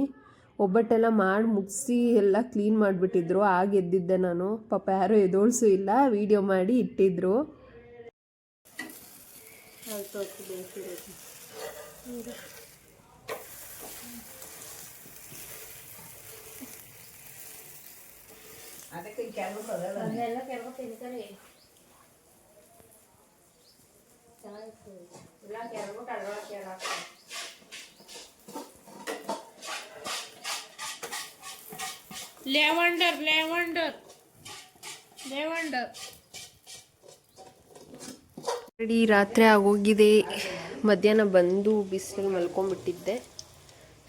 ಒಬ್ಬಟ್ಟೆಲ್ಲ ಮಾಡಿ ಮುಗಿಸಿ ಎಲ್ಲ ಕ್ಲೀನ್ ಮಾಡಿಬಿಟ್ಟಿದ್ರು, ಆಗ ಎದ್ದಿದ್ದೆ ನಾನು. ಪಾಪ ಯಾರೂ ಎದೋಳಿಸೂ ಇಲ್ಲ, ವೀಡಿಯೋ ಮಾಡಿ ಇಟ್ಟಿದ್ರು. ಲೆವೆಂಡರ್ ಇಡೀ ರಾತ್ರಿ ಆಗೋಗಿದೆ. ಮಧ್ಯಾಹ್ನ ಬಂದು ಬಿಸಿಲಿಗೆ ಮಲ್ಕೊಂಡ್ಬಿಟ್ಟಿದ್ದೆ.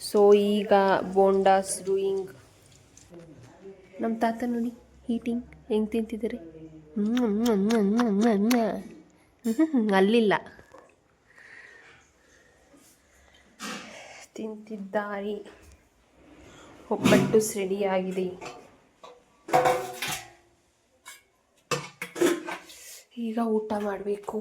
ಸೊ ಈಗ ಬೋಂಡಾಸ್ ಡೂಯಿಂಗ್. ನಮ್ಮ ತಾತ ನೋಡಿ ಹೀಟಿಂಗ್ ಹೆಂಗೆ ತಿಂತಿದ್ದಾರೆ. ಅಲ್ಲಿಲ್ಲ ತಿಂತಿದ್ದಾರೆ. ಒಬ್ಬಟ್ಟು ರೆಡಿಯಾಗಿದೆ. ಈಗ ಊಟ ಮಾಡಬೇಕು.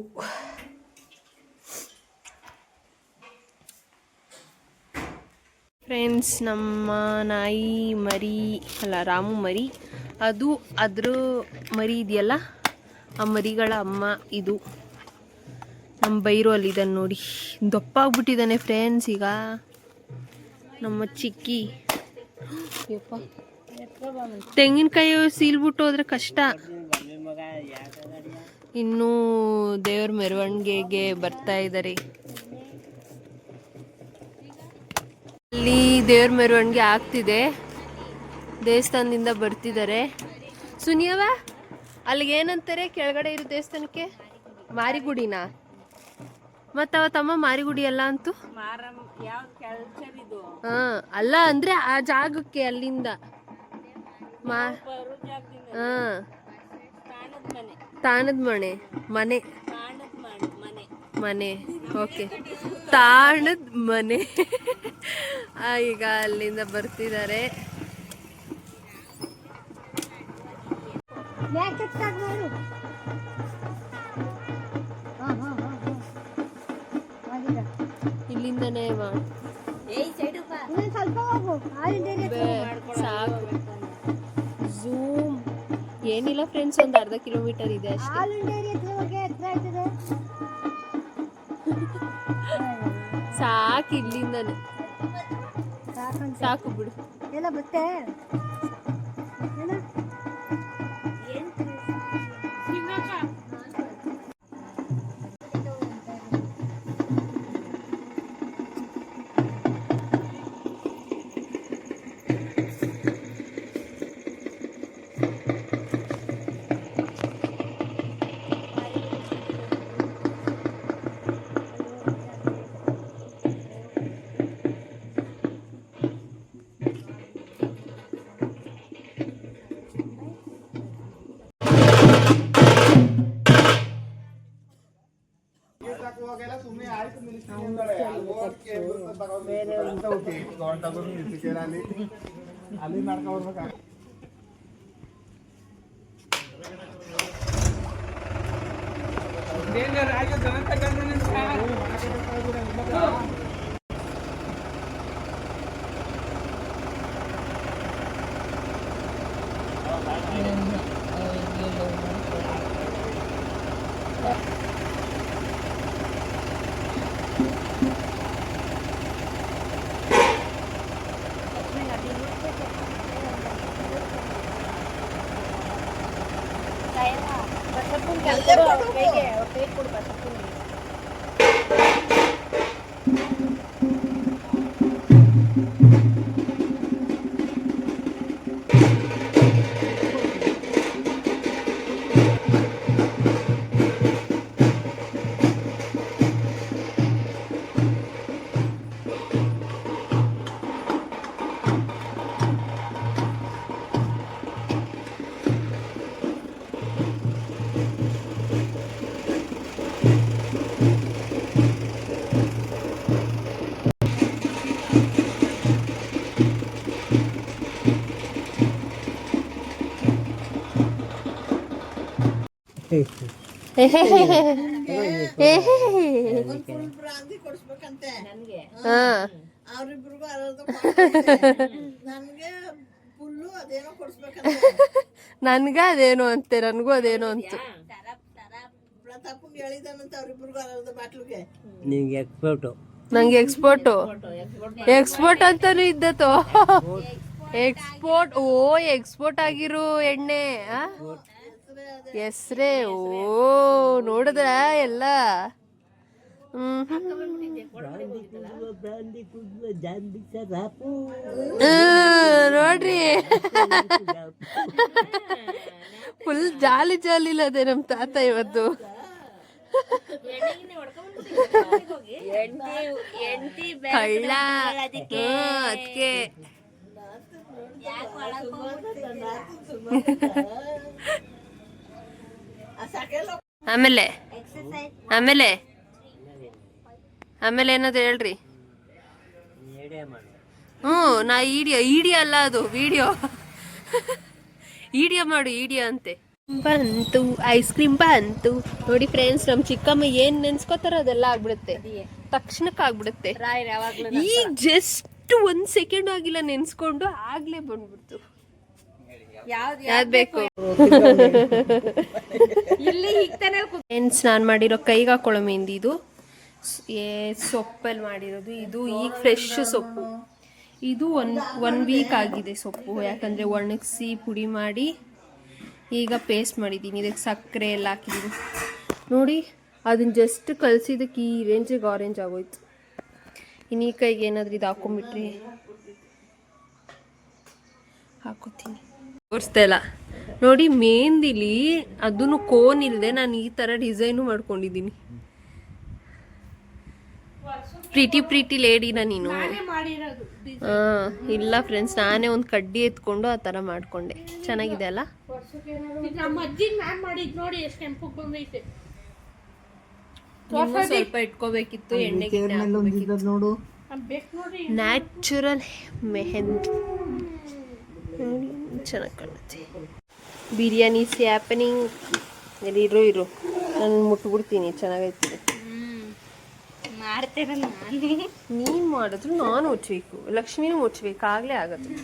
ಫ್ರೆಂಡ್ಸ್, ನಮ್ಮ ನಾಯಿ ಮರಿ ರಾಮು ಮರಿ, ಅದ್ರ ಮರಿ ಇದೆಯಲ್ಲ ಆ ಮರಿಗಳ ಅಮ್ಮ ಇದು. ನಮ್ಮ ಬೈರು ಅಲ್ಲಿದ್ದಾನೆ ನೋಡಿ, ದಪ್ಪ ಆಗ್ಬಿಟ್ಟಿದ್ದಾನೆ ಫ್ರೆಂಡ್ಸ್ ಈಗ ನಮ್ಮ ಚಿಕ್ಕಿ. ಯಪ್ಪ, ತೆಂಗಿನಕಾಯಿ ಸೀಲ್ಬಿಟ್ಟು ಹೋದ್ರೆ ಕಷ್ಟ. ಇನ್ನೂ ದೇವ್ರ ಮೆರವಣಿಗೆಗೆ ಬರ್ತಾ ಇದ್ದಾರೆ. ಅಲ್ಲಿ ದೇವ್ರ ಮೆರವಣಿಗೆ ಆಗ್ತಿದೆ, ದೇವಸ್ಥಾನದಿಂದ ಬರ್ತಿದ್ದಾರೆ. ಸುನಿಯವ ಅಲ್ಲಿಗೆ ಏನಂತಾರೆ ಕೆಳಗಡೆ ಇರೋ ದೇವಸ್ಥಾನಕ್ಕೆ? ಮಾರಿಗುಡಿನ? ಮತ್ತ ಅವತ್ತಮ್ಮ ಮಾರಿಗುಡಿ ಅಲ್ಲ ಅಂತು. ಹಾ ಅಲ್ಲ ಅಂದ್ರೆ ಆ ಜಾಗಕ್ಕೆ ಅಲ್ಲಿಂದ ಹಾ ತಾಣದ ಮನೆ ಮನೆ ಓಕೆ, ತಾಣದ ಮನೆ. ಈಗ ಅಲ್ಲಿಂದ ಬರ್ತಿದ್ದಾರೆ. ಇಲ್ಲಿಂದನೇ ಸಾಕು. ಝೂಮ್ ಏನಿಲ್ಲ ಫ್ರೆಂಡ್ಸ್, ಒಂದು ಅರ್ಧ ಕಿಲೋಮೀಟರ್ ಇದೆ ಅಷ್ಟೇ. ಸಾಕು, ಇಲ್ಲಿಂದನೇ ಸಾಕು ಬಿಡು. ಎಲ್ಲ ಬತ್ತೆ ಅಲ್ಲಿ ನಡ್ಕೊಬರ್ಬೇಕು. ಬ್ರಾಂದಿ ಕೊಡಿಸ್ಬೇಕಂತೆ ಅವ್ರಿಬ್ರಿಗೂ ನನ್ಗೆ ಫುಲ್ಲು ಅದೇನೋ ಕೊಡಿಸ್ಬೇಕಂತೆ. ನನ್ಗ ಅದೇನೋ ಅಂತೆ, ನನಗೂ ಅದೇನೋ ಅಂತ. ಪ್ರತಾಪಂಗೆ ಹೇಳಿದಾನಂತೆ ಅವ್ರಿಬ್ರಿಗೂ ಅರದ ಬಾಟ್ಲಿಗೆ. ನಂಗೆ ಎಕ್ಸ್ಪೋರ್ಟ್ ಅಂತಾನು ಇದ್ದತೋ. ಎಕ್ಸ್ಪೋರ್ಟ್, ಓ ಎಕ್ಸ್ಪೋರ್ಟ್ ಆಗಿರೋ ಎಣ್ಣೆ ಹೆಸ್ರೇ. ಓ ನೋಡಿದ್ರ ಎಲ್ಲ. ನೋಡ್ರಿ ಫುಲ್ ಜಾಲಿ ಅದೇ ನಮ್ ತಾತ ಇವತ್ತು. ಕಳ್ಳ ಅದಕ್ಕೆ ಆಮೇಲೆ ಆಮೇಲೆ ಆಮೇಲೆ ಏನಾದ್ರು ಹೇಳ್ರಿ. ನಾ ಈಡಿಯೋ ಅಲ್ಲ ಅದು ವಿಡಿಯೋ. ಈಡಿಯೋ ಮಾಡು, ಈಡಿಯೋ ಅಂತೆ. ಬಂತು ಐಸ್ ಕ್ರೀಮ್ ಬಂತು ನೋಡಿ ಫ್ರೆಂಡ್ಸ್. ನಮ್ ಚಿಕ್ಕಮ್ಮ ಏನ್ ನೆನ್ಸ್ಕೋತಾರ ಅದೆಲ್ಲ ಆಗ್ಬಿಡುತ್ತೆ, ತಕ್ಷಣಕ್ಕೆ ಆಗ್ಬಿಡುತ್ತೆ. ಈಗ ಜಸ್ಟ್ 1 ಸೆಕೆಂಡ್ ಆಗಿಲ್ಲ ನೆನ್ಸ್ಕೊಂಡು ಆಗ್ಲೇ ಬಂದ್ಬಿಡ್ತು. ಯಾವ್ದು ಬೇಕು ಇಲ್ಲಿ ಈಗ ತಾನೇ ಏನು ಸ್ನಾನ ಮಾಡಿರೋ ಕೈಗೆ ಹಾಕೊಳ್ಳೋ ಮೆಹಂದಿ ಇದು ಸೊಪ್ಪಲ್ಲಿ ಮಾಡಿರೋದು. ಇದು ಈಗ ಫ್ರೆಶ್ ಸೊಪ್ಪು. ಇದು ಒನ್ ವೀಕ್ ಆಗಿದೆ ಸೊಪ್ಪು, ಯಾಕಂದರೆ ಒಣಗಿಸಿ ಪುಡಿ ಮಾಡಿ ಈಗ ಪೇಸ್ಟ್ ಮಾಡಿದ್ದೀನಿ. ಇದಕ್ಕೆ ಸಕ್ಕರೆ ಎಲ್ಲ ಹಾಕಿದ್ದೀನಿ ನೋಡಿ. ಅದನ್ನ ಜಸ್ಟ್ ಕಲಸಿದ್ದಕ್ಕೆ ಈ ರೇಂಜಿಗೆ ಆರೆಂಜ್ ಆಗೋಯ್ತು. ಇನ್ನು ಈ ಕೈಗೆ ಏನಾದರೂ ಇದು ಹಾಕೊಂಡ್ಬಿಟ್ರೆ ಹಾಕೋತೀನಿ. ತೋರಿಸ್ತಾ ಇಲ್ಲ ನೋಡಿ, ಮೆಹಂದಿಲಿ ಅದನ್ನು ಕೋನ್ ಇಲ್ಲದೆ ನಾನು ಈ ಥರ ಡಿಸೈನು ಮಾಡ್ಕೊಂಡಿದ್ದೀನಿ. ಪ್ರೀಟಿ ಲೇಡಿನ ನೀನು? ಇಲ್ಲ ಫ್ರೆಂಡ್ಸ್, ನಾನೇ ಒಂದು ಕಡ್ಡಿ ಎತ್ಕೊಂಡು ಆ ಥರ ಮಾಡ್ಕೊಂಡೆ. ಚೆನ್ನಾಗಿದೆ ಅಲ್ಲ? ಸ್ವಲ್ಪ ಇಟ್ಕೋಬೇಕಿತ್ತು, ಎಣ್ಣೆಗೆ ನೋಡು. ನ್ಯಾಚುರಲ್ ಮೆಹಂದಿ ಚೆನ್ನಾಗಿ ಕಾಣುತ್ತೆ. ಬಿರಿಯಾನಿ ಹ್ಯಾಪನಿಂಗ್. ಇರು ನಾನು ಮುಟ್ಬಿಡ್ತೀನಿ. ಚೆನ್ನಾಗೈತಿ. ಮಾಡ್ತೇನೆ ನಾನು. ನೀನು ಮಾಡಿದ್ರು ನಾನು ಮುಚ್ಚಬೇಕು, ಲಕ್ಷ್ಮಿನೂ ಮುಚ್ಚಬೇಕು, ಆಗಲೇ ಆಗುತ್ತೆ.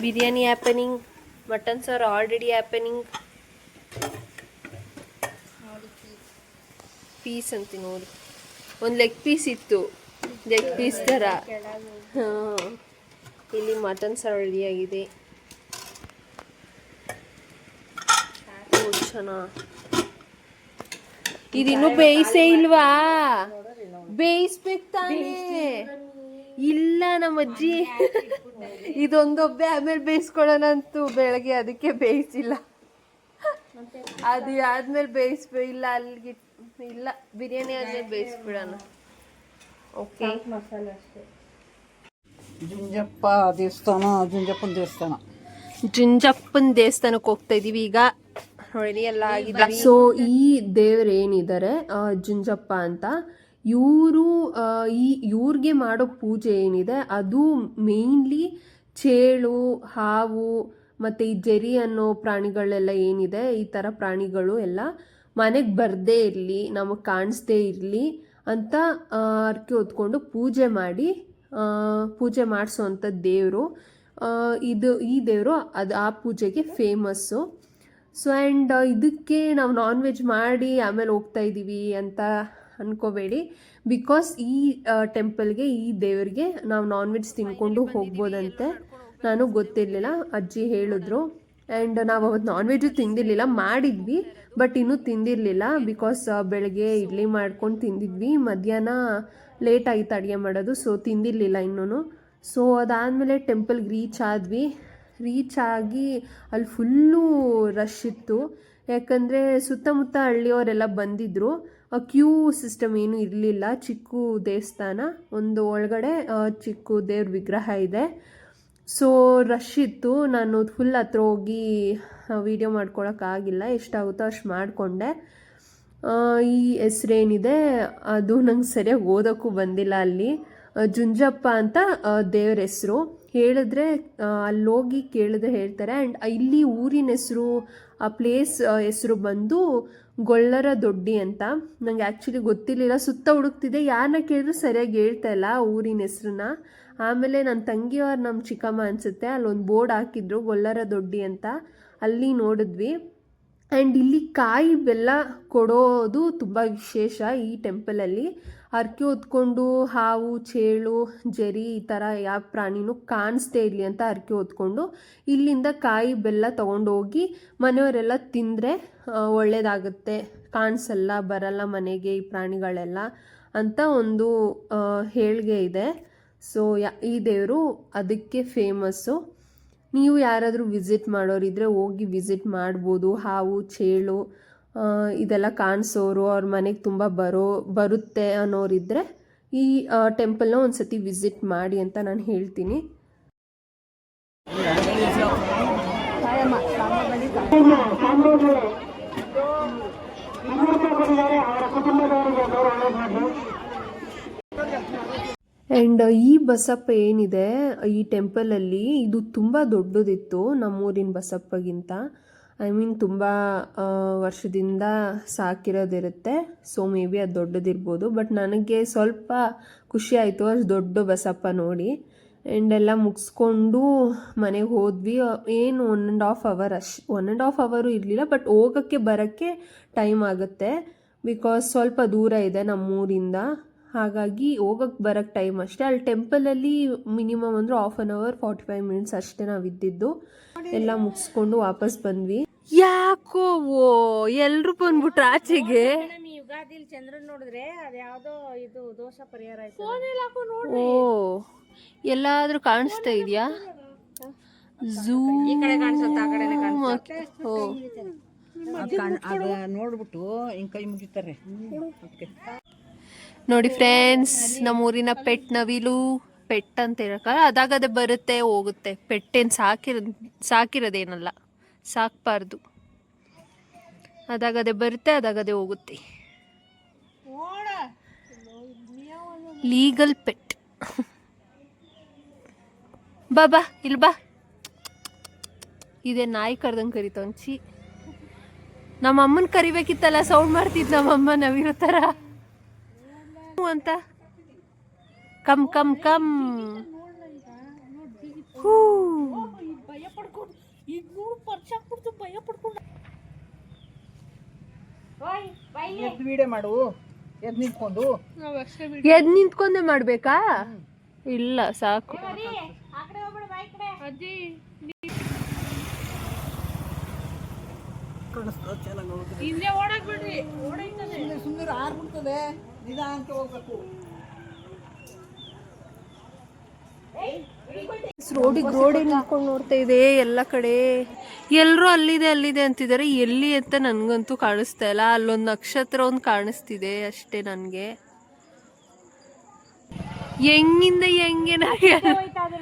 ಬಿರಿಯಾನಿ ಹ್ಯಾಪನಿಂಗ್, ಮಟನ್ ಸಾರು ಆಲ್ರೆಡಿ ಹ್ಯಾಪನಿಂಗ್. ಪೀಸ್ ಅಂತ ನೋಡಿ, ಒಂದು ಲೆಗ್ ಪೀಸ್ ಇತ್ತು, ಲೆಗ್ ಪೀಸ್ ಥರ. ಹಾಂ, ಇಲ್ಲಿ ಮಟನ್ ಸಾರು ರೆಡಿಯಾಗಿದೆ. ಚೆನ್ನಾಗಿ. ಇದಿನ್ನೂ ಬೇಯಿಸೇ ಇಲ್ವಾ? ಬೇಯಿಸ್ಬೇಕು ತಾನೇ? ಇಲ್ಲ ನಮ್ಮ ಅಜ್ಜಿ ಇದೊಂದೊಬ್ಬೆ ಆಮೇಲೆ ಬೇಯಿಸ್ಕೊಳ್ಳೋಣ ಅಂತು ಬೆಳಗ್ಗೆ, ಅದಕ್ಕೆ ಬೇಯಿಸಿಲ್ಲ. ಅದು ಆದ್ಮೇಲೆ ಇಲ್ಲ ಅಲ್ಲಿಗೆ ಇಲ್ಲ, ಬಿರಿಯಾನಿ ಆದ್ಮೇಲೆ ಬೇಯಿಸ್ಬಿಡೋಣ. ಓಕೆ. ಜುಂಜಪ್ಪನ ದೇವಸ್ಥಾನಕ್ಕೆ ಹೋಗ್ತಾ ಇದೀವಿ ಈಗ. ರೆಡಿ ಎಲ್ಲ ಆಗಿದೆ. ಸೊ ಈ ದೇವ್ರು ಏನಿದ್ದಾರೆ ಜುಂಜಪ್ಪ ಅಂತ, ಇವ್ರಿಗೆ ಮಾಡೋ ಪೂಜೆ ಏನಿದೆ ಅದು ಮೇಯ್ನ್ಲಿ ಚೇಳು, ಹಾವು ಮತ್ತು ಈ ಜರಿ ಅನ್ನೋ ಪ್ರಾಣಿಗಳೆಲ್ಲ ಏನಿದೆ, ಈ ಥರ ಪ್ರಾಣಿಗಳು ಎಲ್ಲ ಮನೆಗೆ ಬರದೇ ಇರಲಿ, ನಮಗೆ ಕಾಣಿಸ್ದೇ ಇರಲಿ ಅಂತ ಹರಕೆ ಹೊತ್ಕೊಂಡು ಪೂಜೆ ಮಾಡಿಸೋವಂಥ ದೇವರು ಈ ದೇವರು. ಆ ಪೂಜೆಗೆ ಫೇಮಸ್ಸು. ಸೊ ಆ್ಯಂಡ್ ಇದಕ್ಕೆ ನಾವು ನಾನ್ ವೆಜ್ ಮಾಡಿ ಆಮೇಲೆ ಹೋಗ್ತಾ ಇದ್ದೀವಿ ಅಂತ ಅಂದ್ಕೋಬೇಡಿ. ಬಿಕಾಸ್ ಈ ಟೆಂಪಲ್ಗೆ, ಈ ದೇವರಿಗೆ ನಾವು ನಾನ್ ವೆಜ್ ತಿನ್ಕೊಂಡು ಹೋಗ್ಬೋದಂತೆ. ನನಗೆ ಗೊತ್ತಿರಲಿಲ್ಲ, ಅಜ್ಜಿ ಹೇಳಿದ್ರು. ಆ್ಯಂಡ್ ನಾವು ಅವತ್ತು ನಾನ್ ವೆಜ್ಜು ತಿಂದಿರಲಿಲ್ಲ, ಮಾಡಿದ್ವಿ ಬಟ್ ಇನ್ನೂ ತಿಂದಿರಲಿಲ್ಲ. ಬಿಕಾಸ್ ಬೆಳಗ್ಗೆ ಇಡ್ಲಿ ಮಾಡ್ಕೊಂಡು ತಿಂದಿದ್ವಿ, ಮಧ್ಯಾಹ್ನ ಲೇಟ್ ಆಗಿತ್ತು ಅಡುಗೆ ಮಾಡೋದು, ಸೊ ತಿಂದಿರಲಿಲ್ಲ ಇನ್ನೂ. ಸೊ ಅದಾದಮೇಲೆ ಟೆಂಪಲ್ಗೆ ರೀಚ್ ಆಗಿ ಅಲ್ಲಿ ಫುಲ್ಲು ರಶ್ ಇತ್ತು. ಯಾಕಂದರೆ ಸುತ್ತಮುತ್ತ ಹಳ್ಳಿಯವರೆಲ್ಲ ಬಂದಿದ್ದರು. ಕ್ಯೂ ಸಿಸ್ಟಮ್ ಏನೂ ಇರಲಿಲ್ಲ. ಚಿಕ್ಕ ದೇವಸ್ಥಾನ, ಒಂದು ಒಳಗಡೆ ಚಿಕ್ಕ ದೇವ್ರ ವಿಗ್ರಹ ಇದೆ. ಸೊ ರಶ್ ಇತ್ತು. ನಾನು ಫುಲ್ ಹತ್ರ ಹೋಗಿ ವೀಡಿಯೋ ಮಾಡ್ಕೊಳಕ್ಕಾಗಿಲ್ಲ, ಎಷ್ಟಾಗುತ್ತೋ ಅಷ್ಟು ಮಾಡಿಕೊಂಡೆ. ಈ ಹೆಸ್ರೇನಿದೆ ಅದು ನಂಗೆ ಸರಿಯಾಗಿ ಓದೋಕ್ಕೂ ಬಂದಿಲ್ಲ. ಅಲ್ಲಿ ಜುಂಜಪ್ಪ ಅಂತ ದೇವ್ರ ಹೆಸರು. ಹೇಳಿದ್ರೆ ಅಲ್ಲೋಗಿ ಕೇಳಿದ್ರೆ ಹೇಳ್ತಾರೆ. ಆ್ಯಂಡ್ ಇಲ್ಲಿ ಊರಿನ ಹೆಸರು, ಆ ಪ್ಲೇಸ್ ಹೆಸರು ಬಂದು ಗೊಲ್ಲರ ದೊಡ್ಡಿ ಅಂತ. ನಂಗೆ ಆ್ಯಕ್ಚುಲಿ ಗೊತ್ತಿರಲಿಲ್ಲ, ಸುತ್ತ ಹುಡುಕ್ತಿದ್ದೆ, ಯಾರನ್ನ ಕೇಳಿದ್ರು ಸರಿಯಾಗಿ ಹೇಳ್ತಾ ಇಲ್ಲ ಊರಿನ ಹೆಸ್ರನ್ನ. ಆಮೇಲೆ ನನ್ನ ತಂಗಿಯವ್ರು, ನಮ್ಮ ಚಿಕ್ಕಮ್ಮ ಅನಿಸುತ್ತೆ, ಅಲ್ಲೊಂದು ಬೋರ್ಡ್ ಹಾಕಿದ್ರು ಗೊಲ್ಲರ ದೊಡ್ಡಿ ಅಂತ, ಅಲ್ಲಿ ನೋಡಿದ್ವಿ. ಆ್ಯಂಡ್ ಇಲ್ಲಿ ಕಾಯಿ ಬೆಲ್ಲ ಕೊಡೋದು ತುಂಬ ವಿಶೇಷ ಈ ಟೆಂಪಲಲ್ಲಿ. ಹರಕೆ ಹೊತ್ಕೊಂಡು ಹಾವು, ಚೇಳು, ಜರಿ ಈ ಥರ ಯಾವ ಪ್ರಾಣಿನೂ ಕಾಣಿಸ್ದೇ ಇರಲಿ ಅಂತ ಹರಕೆ ಹೊತ್ಕೊಂಡು ಇಲ್ಲಿಂದ ಕಾಯಿ ಬೆಲ್ಲ ತೊಗೊಂಡೋಗಿ ಮನೆಯವರೆಲ್ಲ ತಿಂದರೆ ಒಳ್ಳೆಯದಾಗುತ್ತೆ, ಕಾಣಿಸಲ್ಲ, ಬರಲ್ಲ ಮನೆಗೆ ಈ ಪ್ರಾಣಿಗಳೆಲ್ಲ ಅಂತ ಒಂದು ಹೇಳಿಕೆ ಇದೆ. ಸೊ ಈ ದೇವರು ಅದಕ್ಕೆ ಫೇಮಸ್ಸು. ನೀವು ಯಾರಾದರೂ ವಿಸಿಟ್ ಮಾಡೋರಿದ್ದರೆ ಹೋಗಿ ವಿಸಿಟ್ ಮಾಡ್ಬೋದು. ಹಾವು, ಚೇಳು ಇದೆಲ್ಲ ಕಾಣಿಸೋರು, ಅವ್ರ ಮನೆಗೆ ತುಂಬ ಬರುತ್ತೆ ಅನ್ನೋರಿದ್ದರೆ ಈ ಟೆಂಪಲ್ನ ಒಂದು ಸತಿ ವಿಸಿಟ್ ಮಾಡಿ ಅಂತ ನಾನು ಹೇಳ್ತೀನಿ. ಆ್ಯಂಡ್ ಈ ಬಸಪ್ಪ ಏನಿದೆ ಈ ಟೆಂಪಲಲ್ಲಿ, ಇದು ತುಂಬ ದೊಡ್ಡದಿತ್ತು ನಮ್ಮೂರಿನ ಬಸಪ್ಪಗಿಂತ. ಐ ಮೀನ್ ತುಂಬ ವರ್ಷದಿಂದ ಸಾಕಿರೋದಿರುತ್ತೆ. ಸೊ ಮೇ ಬಿ ಅದು ದೊಡ್ಡದಿರ್ಬೋದು. ಬಟ್ ನನಗೆ ಸ್ವಲ್ಪ ಖುಷಿ ಆಯಿತು ಅಷ್ಟು ದೊಡ್ಡ ಬಸಪ್ಪ ನೋಡಿ. ಆ್ಯಂಡ್ ಎಲ್ಲ ಮುಗಿಸ್ಕೊಂಡು ಮನೆಗೆ ಹೋದ್ವಿ. ಏನು 1.5 ಅವರ್ ಅಷ್ಟು, 1.5 ಅವರು ಇರಲಿಲ್ಲ, ಬಟ್ ಹೋಗೋಕ್ಕೆ ಬರೋಕ್ಕೆ ಟೈಮ್ ಆಗುತ್ತೆ. ಬಿಕಾಸ್ ಸ್ವಲ್ಪ ದೂರ ಇದೆ ನಮ್ಮೂರಿಂದ, ಹಾಗಾಗಿ ಹೋಗೋಕ್ಕೆ ಬರೋಕ್ಕೆ ಟೈಮ್ ಅಷ್ಟೇ. ಅಲ್ಲಿ ಟೆಂಪಲಲ್ಲಿ ಮಿನಿಮಮ್ ಅಂದರೆ 1/2 ಅವರ್ 45 ಮಿನಿಟ್ಸ್ ಅಷ್ಟೇ ನಾವು ಇದ್ದಿದ್ದು. ಎಲ್ಲ ಮುಗಿಸ್ಕೊಂಡು ವಾಪಸ್ ಬಂದ್ವಿ. ಯಾಕೋ ಎಲ್ಲರೂ ಬಂದ್ಬಿಟ್ರು ಆಚೆಗೆ. ಯುಗಾದಿಲಿ ಚಂದ್ರನ್ ನೋಡಿದ್ರೆ ಅದು ಯಾವುದೋ ಇದು ದೋಷ ಪರಿಹಾರ ಆಯ್ತು. ಓ, ಎಲ್ಲಾದ್ರೂ ಕಾಣಿಸ್ತಾ ಇದೆಯಾ? ಝೂ ಈ ಕಡೆ ಕಾಣಿಸುತ್ತೆ, ಆ ಕಡೆನೇ ಕಾಣಿಸುತ್ತೆ. ಓ, ಅದು ನೋಡ್ಬಿಟ್ಟು ಹಿಂಗ್ ಕೈ ಮುಗಿತಾರೆ. ನೋಡಿ ಫ್ರೆಂಡ್ಸ್, ನಮ್ಮೂರಿನ ಪೆಟ್ ನವಿಲು. ಪೆಟ್ ಅಂತ ಹೇಳಕ್ಕಲ್ಲ, ಅದಾಗದೆ ಬರುತ್ತೆ ಹೋಗುತ್ತೆ. ಪೆಟ್ಟೇನು ಸಾಕಿರೋದೇನಲ್ಲ, ಸಾಕಬಾರ್ದು. ಅದಾಗದೆ ಬರುತ್ತೆ, ಅದಾಗದೆ ಹೋಗುತ್ತೆ. Legal pet. ಬಾ ಇಲ್ಲಿ ಬಾ. ಇದೇ ನಾಯಿ ಕರ್ದಂಗೆ ಕರಿತವಂಚಿ. ನಮ್ಮ ಅಮ್ಮನ ಕರಿಬೇಕಿತ್ತಲ್ಲ, ಸೌಂಡ್ ಮಾಡ್ತಿದ್ ನಮ್ಮಮ್ಮ ನವಿರೋ ಥರ ಅಂತ. Come come come. ವಿಡಿಯೋ ಮಾಡು, ಎದ್ ನಿಂತ್ಕೊಂಡು. ಎದ್ ನಿಂತ್ಕೊಂಡೆ ಮಾಡ್ಬೇಕಾ? ಇಲ್ಲ, ಸಾಕು. ಸುಂದರ ಆರ್ಬಿಡ್ತದೆ, ನಿಧಾನಕ್ಕೆ ಹೋಗ್ಬೇಕು. ರೋಡಿ ನಿಂತ್ಕೊಂಡು ನೋಡ್ತಾ ಇದೆ ಎಲ್ಲ ಕಡೆ. ಎಲ್ಲರೂ ಅಲ್ಲಿದೆ ಅಂತಿದ್ದಾರೆ. ಎಲ್ಲಿ ಅಂತ ನನ್ಗಂತೂ ಕಾಣಿಸ್ತಾ ಇಲ್ಲ. ಅಲ್ಲೊಂದು ನಕ್ಷತ್ರ ಒಂದು ಕಾಣಿಸ್ತಿದೆ ಅಷ್ಟೇ ನನಗೆ. ಹೆಂಗಿಂದ ಹೆಂಗೆ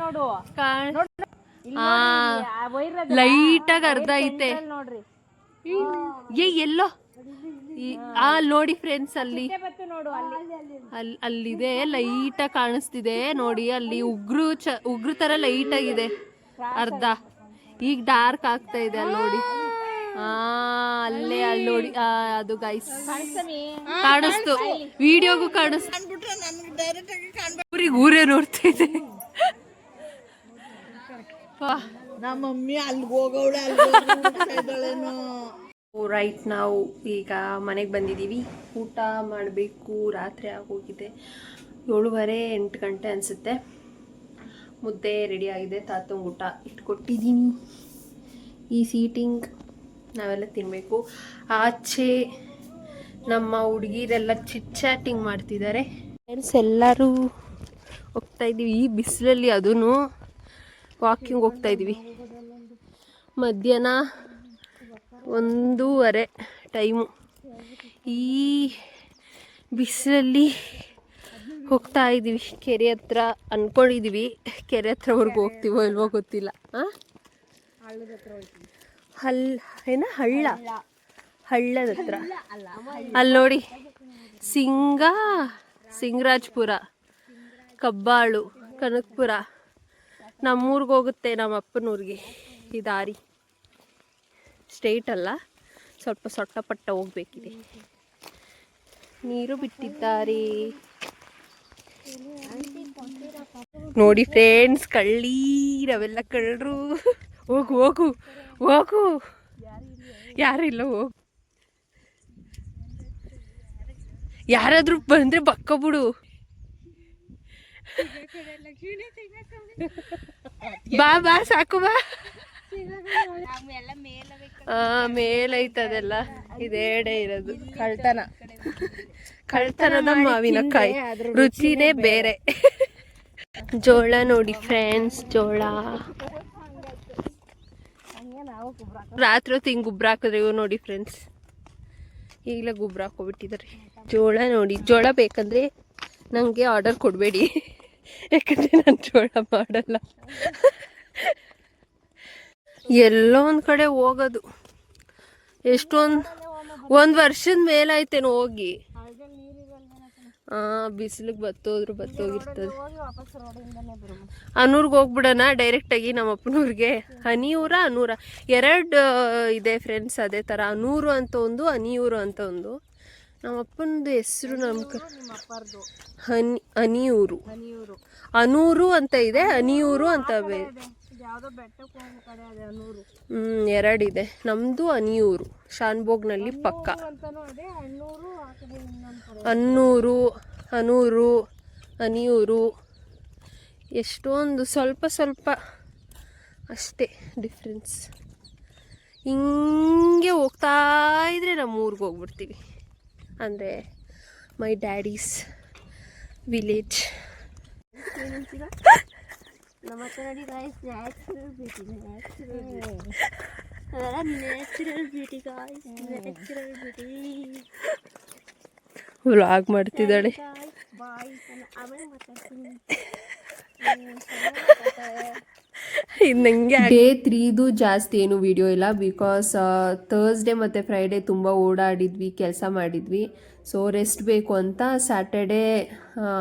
ನೋಡು, ಲೈಟಾಗಿ ಅರ್ಧ ಐತೆ. ಎಲ್ಲೋ ನೋಡಿ ಫ್ರೆಂಡ್ಸ್, ಅಲ್ಲಿದೆ ಲೈಟಾಗಿ ಕಾಣಿಸ್ತಿದೆ ನೋಡಿ. ಅಲ್ಲಿ ಉಗ್ರು ತರ ಲೈಟ್ ಆಗಿದೆ ಅರ್ಧ. ಈಗ ಡಾರ್ಕ್ ಆಗ್ತಾ ಇದೆ ಅಲ್ಲಿ ನೋಡಿ. ಅಲ್ಲೇ ಅಲ್ಲಿ ನೋಡಿ, ಅದು ಗೈಸ್ ಕಾಣಿಸ್ತು, ವಿಡಿಯೋಗೂ ಕಾಣಿಸ್ತು. ಊರೇ ನೋಡ್ತಾ ಇದೆ. ನಮ್ಮ ಮಮ್ಮಿ ಅಲ್ಲಿ ಹೋಗೋಳೆ, ರೈಟ್ ನಾವು ಈಗ ಮನೆಗೆ ಬಂದಿದ್ದೀವಿ. ಊಟ ಮಾಡಬೇಕು. ರಾತ್ರಿ ಆಗೋಗಿದೆ, 7:30 8 ಗಂಟೆ ಅನಿಸುತ್ತೆ. ಮುದ್ದೆ ರೆಡಿ ಆಗಿದೆ, ತಾತಂಗೆ ಊಟ ಇಟ್ಕೊಟ್ಟಿದ್ದೀನಿ. ಈ ಸೀಟಿಂಗ್ ನಾವೆಲ್ಲ ತಿನ್ನಬೇಕು. ಆಚೆ ನಮ್ಮ ಹುಡುಗಿರೆಲ್ಲ ಚಿಟ್ಚಾಟಿಂಗ್ ಮಾಡ್ತಿದ್ದಾರೆ. ಫ್ರೆಂಡ್ಸ್ ಎಲ್ಲರೂ ಹೋಗ್ತಾ ಇದ್ದೀವಿ ಈ ಬಿಸಿಲಲ್ಲಿ, ಅದೂ ವಾಕಿಂಗ್ ಹೋಗ್ತಾ ಇದ್ದೀವಿ. ಮಧ್ಯಾಹ್ನ 1:30 ಟೈಮು. ಈ ಬಿಸಿಲಲ್ಲಿ ಹೋಗ್ತಾ ಇದ್ದೀವಿ. ಕೆರೆ ಹತ್ರ ಅಂದ್ಕೊಂಡಿದ್ದೀವಿ. ಕೆರೆ ಹತ್ರವರೆಗೂ ಹೋಗ್ತೀವೋ ಇಲ್ವೋ ಗೊತ್ತಿಲ್ಲ. ಹಳ್ಳದ ಹತ್ರ ಅಲ್ಲಿ ನೋಡಿ, ಸಿಂಗರಾಜಪುರ, ಕಬ್ಬಾಳು, ಕನಕಪುರ. ನಮ್ಮೂರಿಗೆ ಹೋಗುತ್ತೆ, ನಮ್ಮ ಅಪ್ಪನೂರಿಗೆ ಈ ದಾರಿ. ಸ್ಟ್ರೈಟ್ ಅಲ್ಲ, ಸ್ವಲ್ಪ ಸೊಟ್ಟ ಪಟ್ಟ ಹೋಗ್ಬೇಕಿದೆ. ನೀರು ಬಿಟ್ಟಿದ್ದಾರೆ ನೋಡಿ ಫ್ರೆಂಡ್ಸ್. ನಾವೆಲ್ಲ ಕಳ್ಳರು. ಹೋಗು ಯಾರು ಇಲ್ಲ, ಹೋಗು. ಯಾರಾದ್ರೂ ಬಂದ್ರೆ ಬಕ್ಕಬಿಡು. ಬಾ ಸಾಕು ಬಾ. ಮೇಲೈತದೆಲ್ಲ ಇದೇಡೆ ಇರೋದು. ಕಳ್ತನದ ಮಾವಿನಕಾಯಿ ರುಚಿನೇ ಬೇರೆ. ಜೋಳ ನೋಡಿ ಫ್ರೆಂಡ್ಸ್, ಜೋಳ ರಾತ್ರಿ ಹೊತ್ತು ಹಿಂಗೆ ಗೊಬ್ಬರ ಹಾಕಿದ್ರೆ ನೋಡಿ ಫ್ರೆಂಡ್ಸ್. ಈಗಲೇ ಗೊಬ್ಬರ ಹಾಕೋಬಿಟ್ಟಿದ್ದಾರೆ. ಜೋಳ ನೋಡಿ, ಜೋಳ ಬೇಕಂದ್ರೆ ನನಗೆ ಆರ್ಡರ್ ಕೊಡಬೇಡಿ, ಯಾಕಂದರೆ ನಾನು ಜೋಳ ಮಾಡಲ್ಲ. ಎಲ್ಲೋ ಒಂದು ಕಡೆ ಹೋಗೋದು. ಒಂದು ವರ್ಷದ ಮೇಲಾಯ್ತೇನೋ ಹೋಗಿ. ಬಿಸಿಲಿಗೆ ಬತ್ತೋಗಿರ್ತದೆ. ಅನೂರ್ಗೆ ಹೋಗ್ಬಿಡೋಣ ಡೈರೆಕ್ಟಾಗಿ ನಮ್ಮ ಅಪ್ಪನೂರಿಗೆ. ಹನಿಯೂರ ಅನೂರ 2 ಇದೆ ಫ್ರೆಂಡ್ಸ್, ಅದೇ ಥರ. ಅನೂರು ಅಂತ ಒಂದು, ಹನಿಯೂರು ಅಂತ ಒಂದು. ನಮ್ಮ ಅಪ್ಪನದು ಹೆಸರು ನಿಮ್ಮ ಅಪ್ಪರ್ದು ಅನಿಯೂರು. ಅನಿಯೂರು ಅನೂರು ಅಂತ ಇದೆ, ಅನಿಯೂರು ಅಂತ ಬೇರೆ. ಯಾವುದೋ ಬೆಟ್ಟಕ್ಕೆ ಹೋಗೋ ಕಡೆ ಅದೇ ಅನೂರು. ಎರಡಿದೆ. ನಮ್ಮದು ಅನಿಯೂರು, ಶಾನ್ಭೋಗ್ನಲ್ಲಿ ಪಕ್ಕ. ಅಂತಾನೂ ಅದೇ ಅಣ್ಣೂರು, ಆ ಕಡೆ ಇನ್ನೊಂದು ಕಡೆ ಅನ್ನೂರು, ಅನೂರು, ಅನಿಯೂರು, ಎಷ್ಟೊಂದು ಸ್ವಲ್ಪ ಸ್ವಲ್ಪ ಅಷ್ಟೇ ಡಿಫ್ರೆನ್ಸ್. ಹಿಂಗೆ ಹೋಗ್ತಾ ಇದ್ರೆ ನಮ್ಮ ಊರಿಗೆ ಹೋಗ್ಬಿಡ್ತೀವಿ, ಅಂದರೆ ಮೈ ಡ್ಯಾಡೀಸ್ ವಿಲೇಜ್. ನಮ್ಮ ಹತ್ರ ನೋಡಿ guys, natural beauty, natural beauty guys, natural beauty. Vlog ಮಾಡ್ತಿದ್ದಾಳೆ. ಬಾಯ್ ಆಮೇಲೆ ಮಾತಾಡ್ತೀನಿ. ಇದು ನನಗೆ ಡೇ 3ದು ಜಾಸ್ತಿ ಏನು ವಿಡಿಯೋ ಇಲ್ಲ, ಬಿಕಾಸ್ ಥರ್ಸ್ಡೇ ಮತ್ತು ಫ್ರೈಡೇ ತುಂಬ ಓಡಾಡಿದ್ವಿ, ಕೆಲಸ ಮಾಡಿದ್ವಿ. ಸೊ ರೆಸ್ಟ್ ಬೇಕು ಅಂತ ಸ್ಯಾಟರ್ಡೇ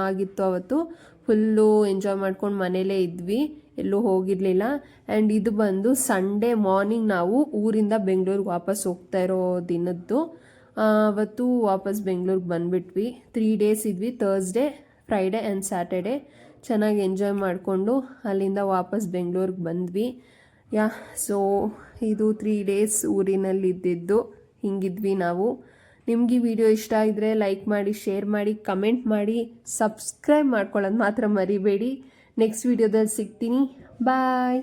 ಆಗಿತ್ತು. ಅವತ್ತು ಫುಲ್ಲು ಎಂಜಾಯ್ ಮಾಡ್ಕೊಂಡು ಮನೇಲೇ ಇದ್ವಿ, ಎಲ್ಲೂ ಹೋಗಿರಲಿಲ್ಲ. ಆ್ಯಂಡ್ ಇದು ಬಂದು ಸಂಡೇ ಮಾರ್ನಿಂಗ್ ನಾವು ಊರಿಂದ ಬೆಂಗಳೂರಿಗೆ ವಾಪಸ್ ಹೋಗ್ತಾ ಇರೋ ದಿನದ್ದು. ಅವತ್ತು ವಾಪಸ್ ಬೆಂಗಳೂರಿಗೆ ಬಂದುಬಿಟ್ವಿ. 3 ಡೇಸ್ ಇದ್ವಿ, ಥರ್ಸ್ಡೇ, ಫ್ರೈಡೇ ಆ್ಯಂಡ್ ಸ್ಯಾಟರ್ಡೇ. ಚೆನ್ನಾಗಿ ಎಂಜಾಯ್ ಮಾಡಿಕೊಂಡು ಅಲ್ಲಿಂದ ವಾಪಸ್ ಬೆಂಗಳೂರಿಗೆ ಬಂದ್ವಿ. ಸೊ ಇದು 3 ಡೇಸ್ ಊರಿನಲ್ಲಿ ಇದ್ದಿದ್ದು, ಹಿಂಗಿದ್ವಿ ನಾವು. ನಿಮ್ಗೆ ಈ ವಿಡಿಯೋ ಇಷ್ಟ ಆಗಿದ್ರೆ ಲೈಕ್ ಮಾಡಿ, ಶೇರ್ ಮಾಡಿ, ಕಮೆಂಟ್ ಮಾಡಿ, ಸಬ್ಸ್ಕ್ರೈಬ್ ಮಾಡ್ಕೊಳ್ಳೋದು ಮಾತ್ರ ಮರಿಬೇಡಿ. ನೆಕ್ಸ್ಟ್ ವಿಡಿಯೋದಲ್ಲಿ ಸಿಗ್ತೀನಿ. ಬಾಯ್.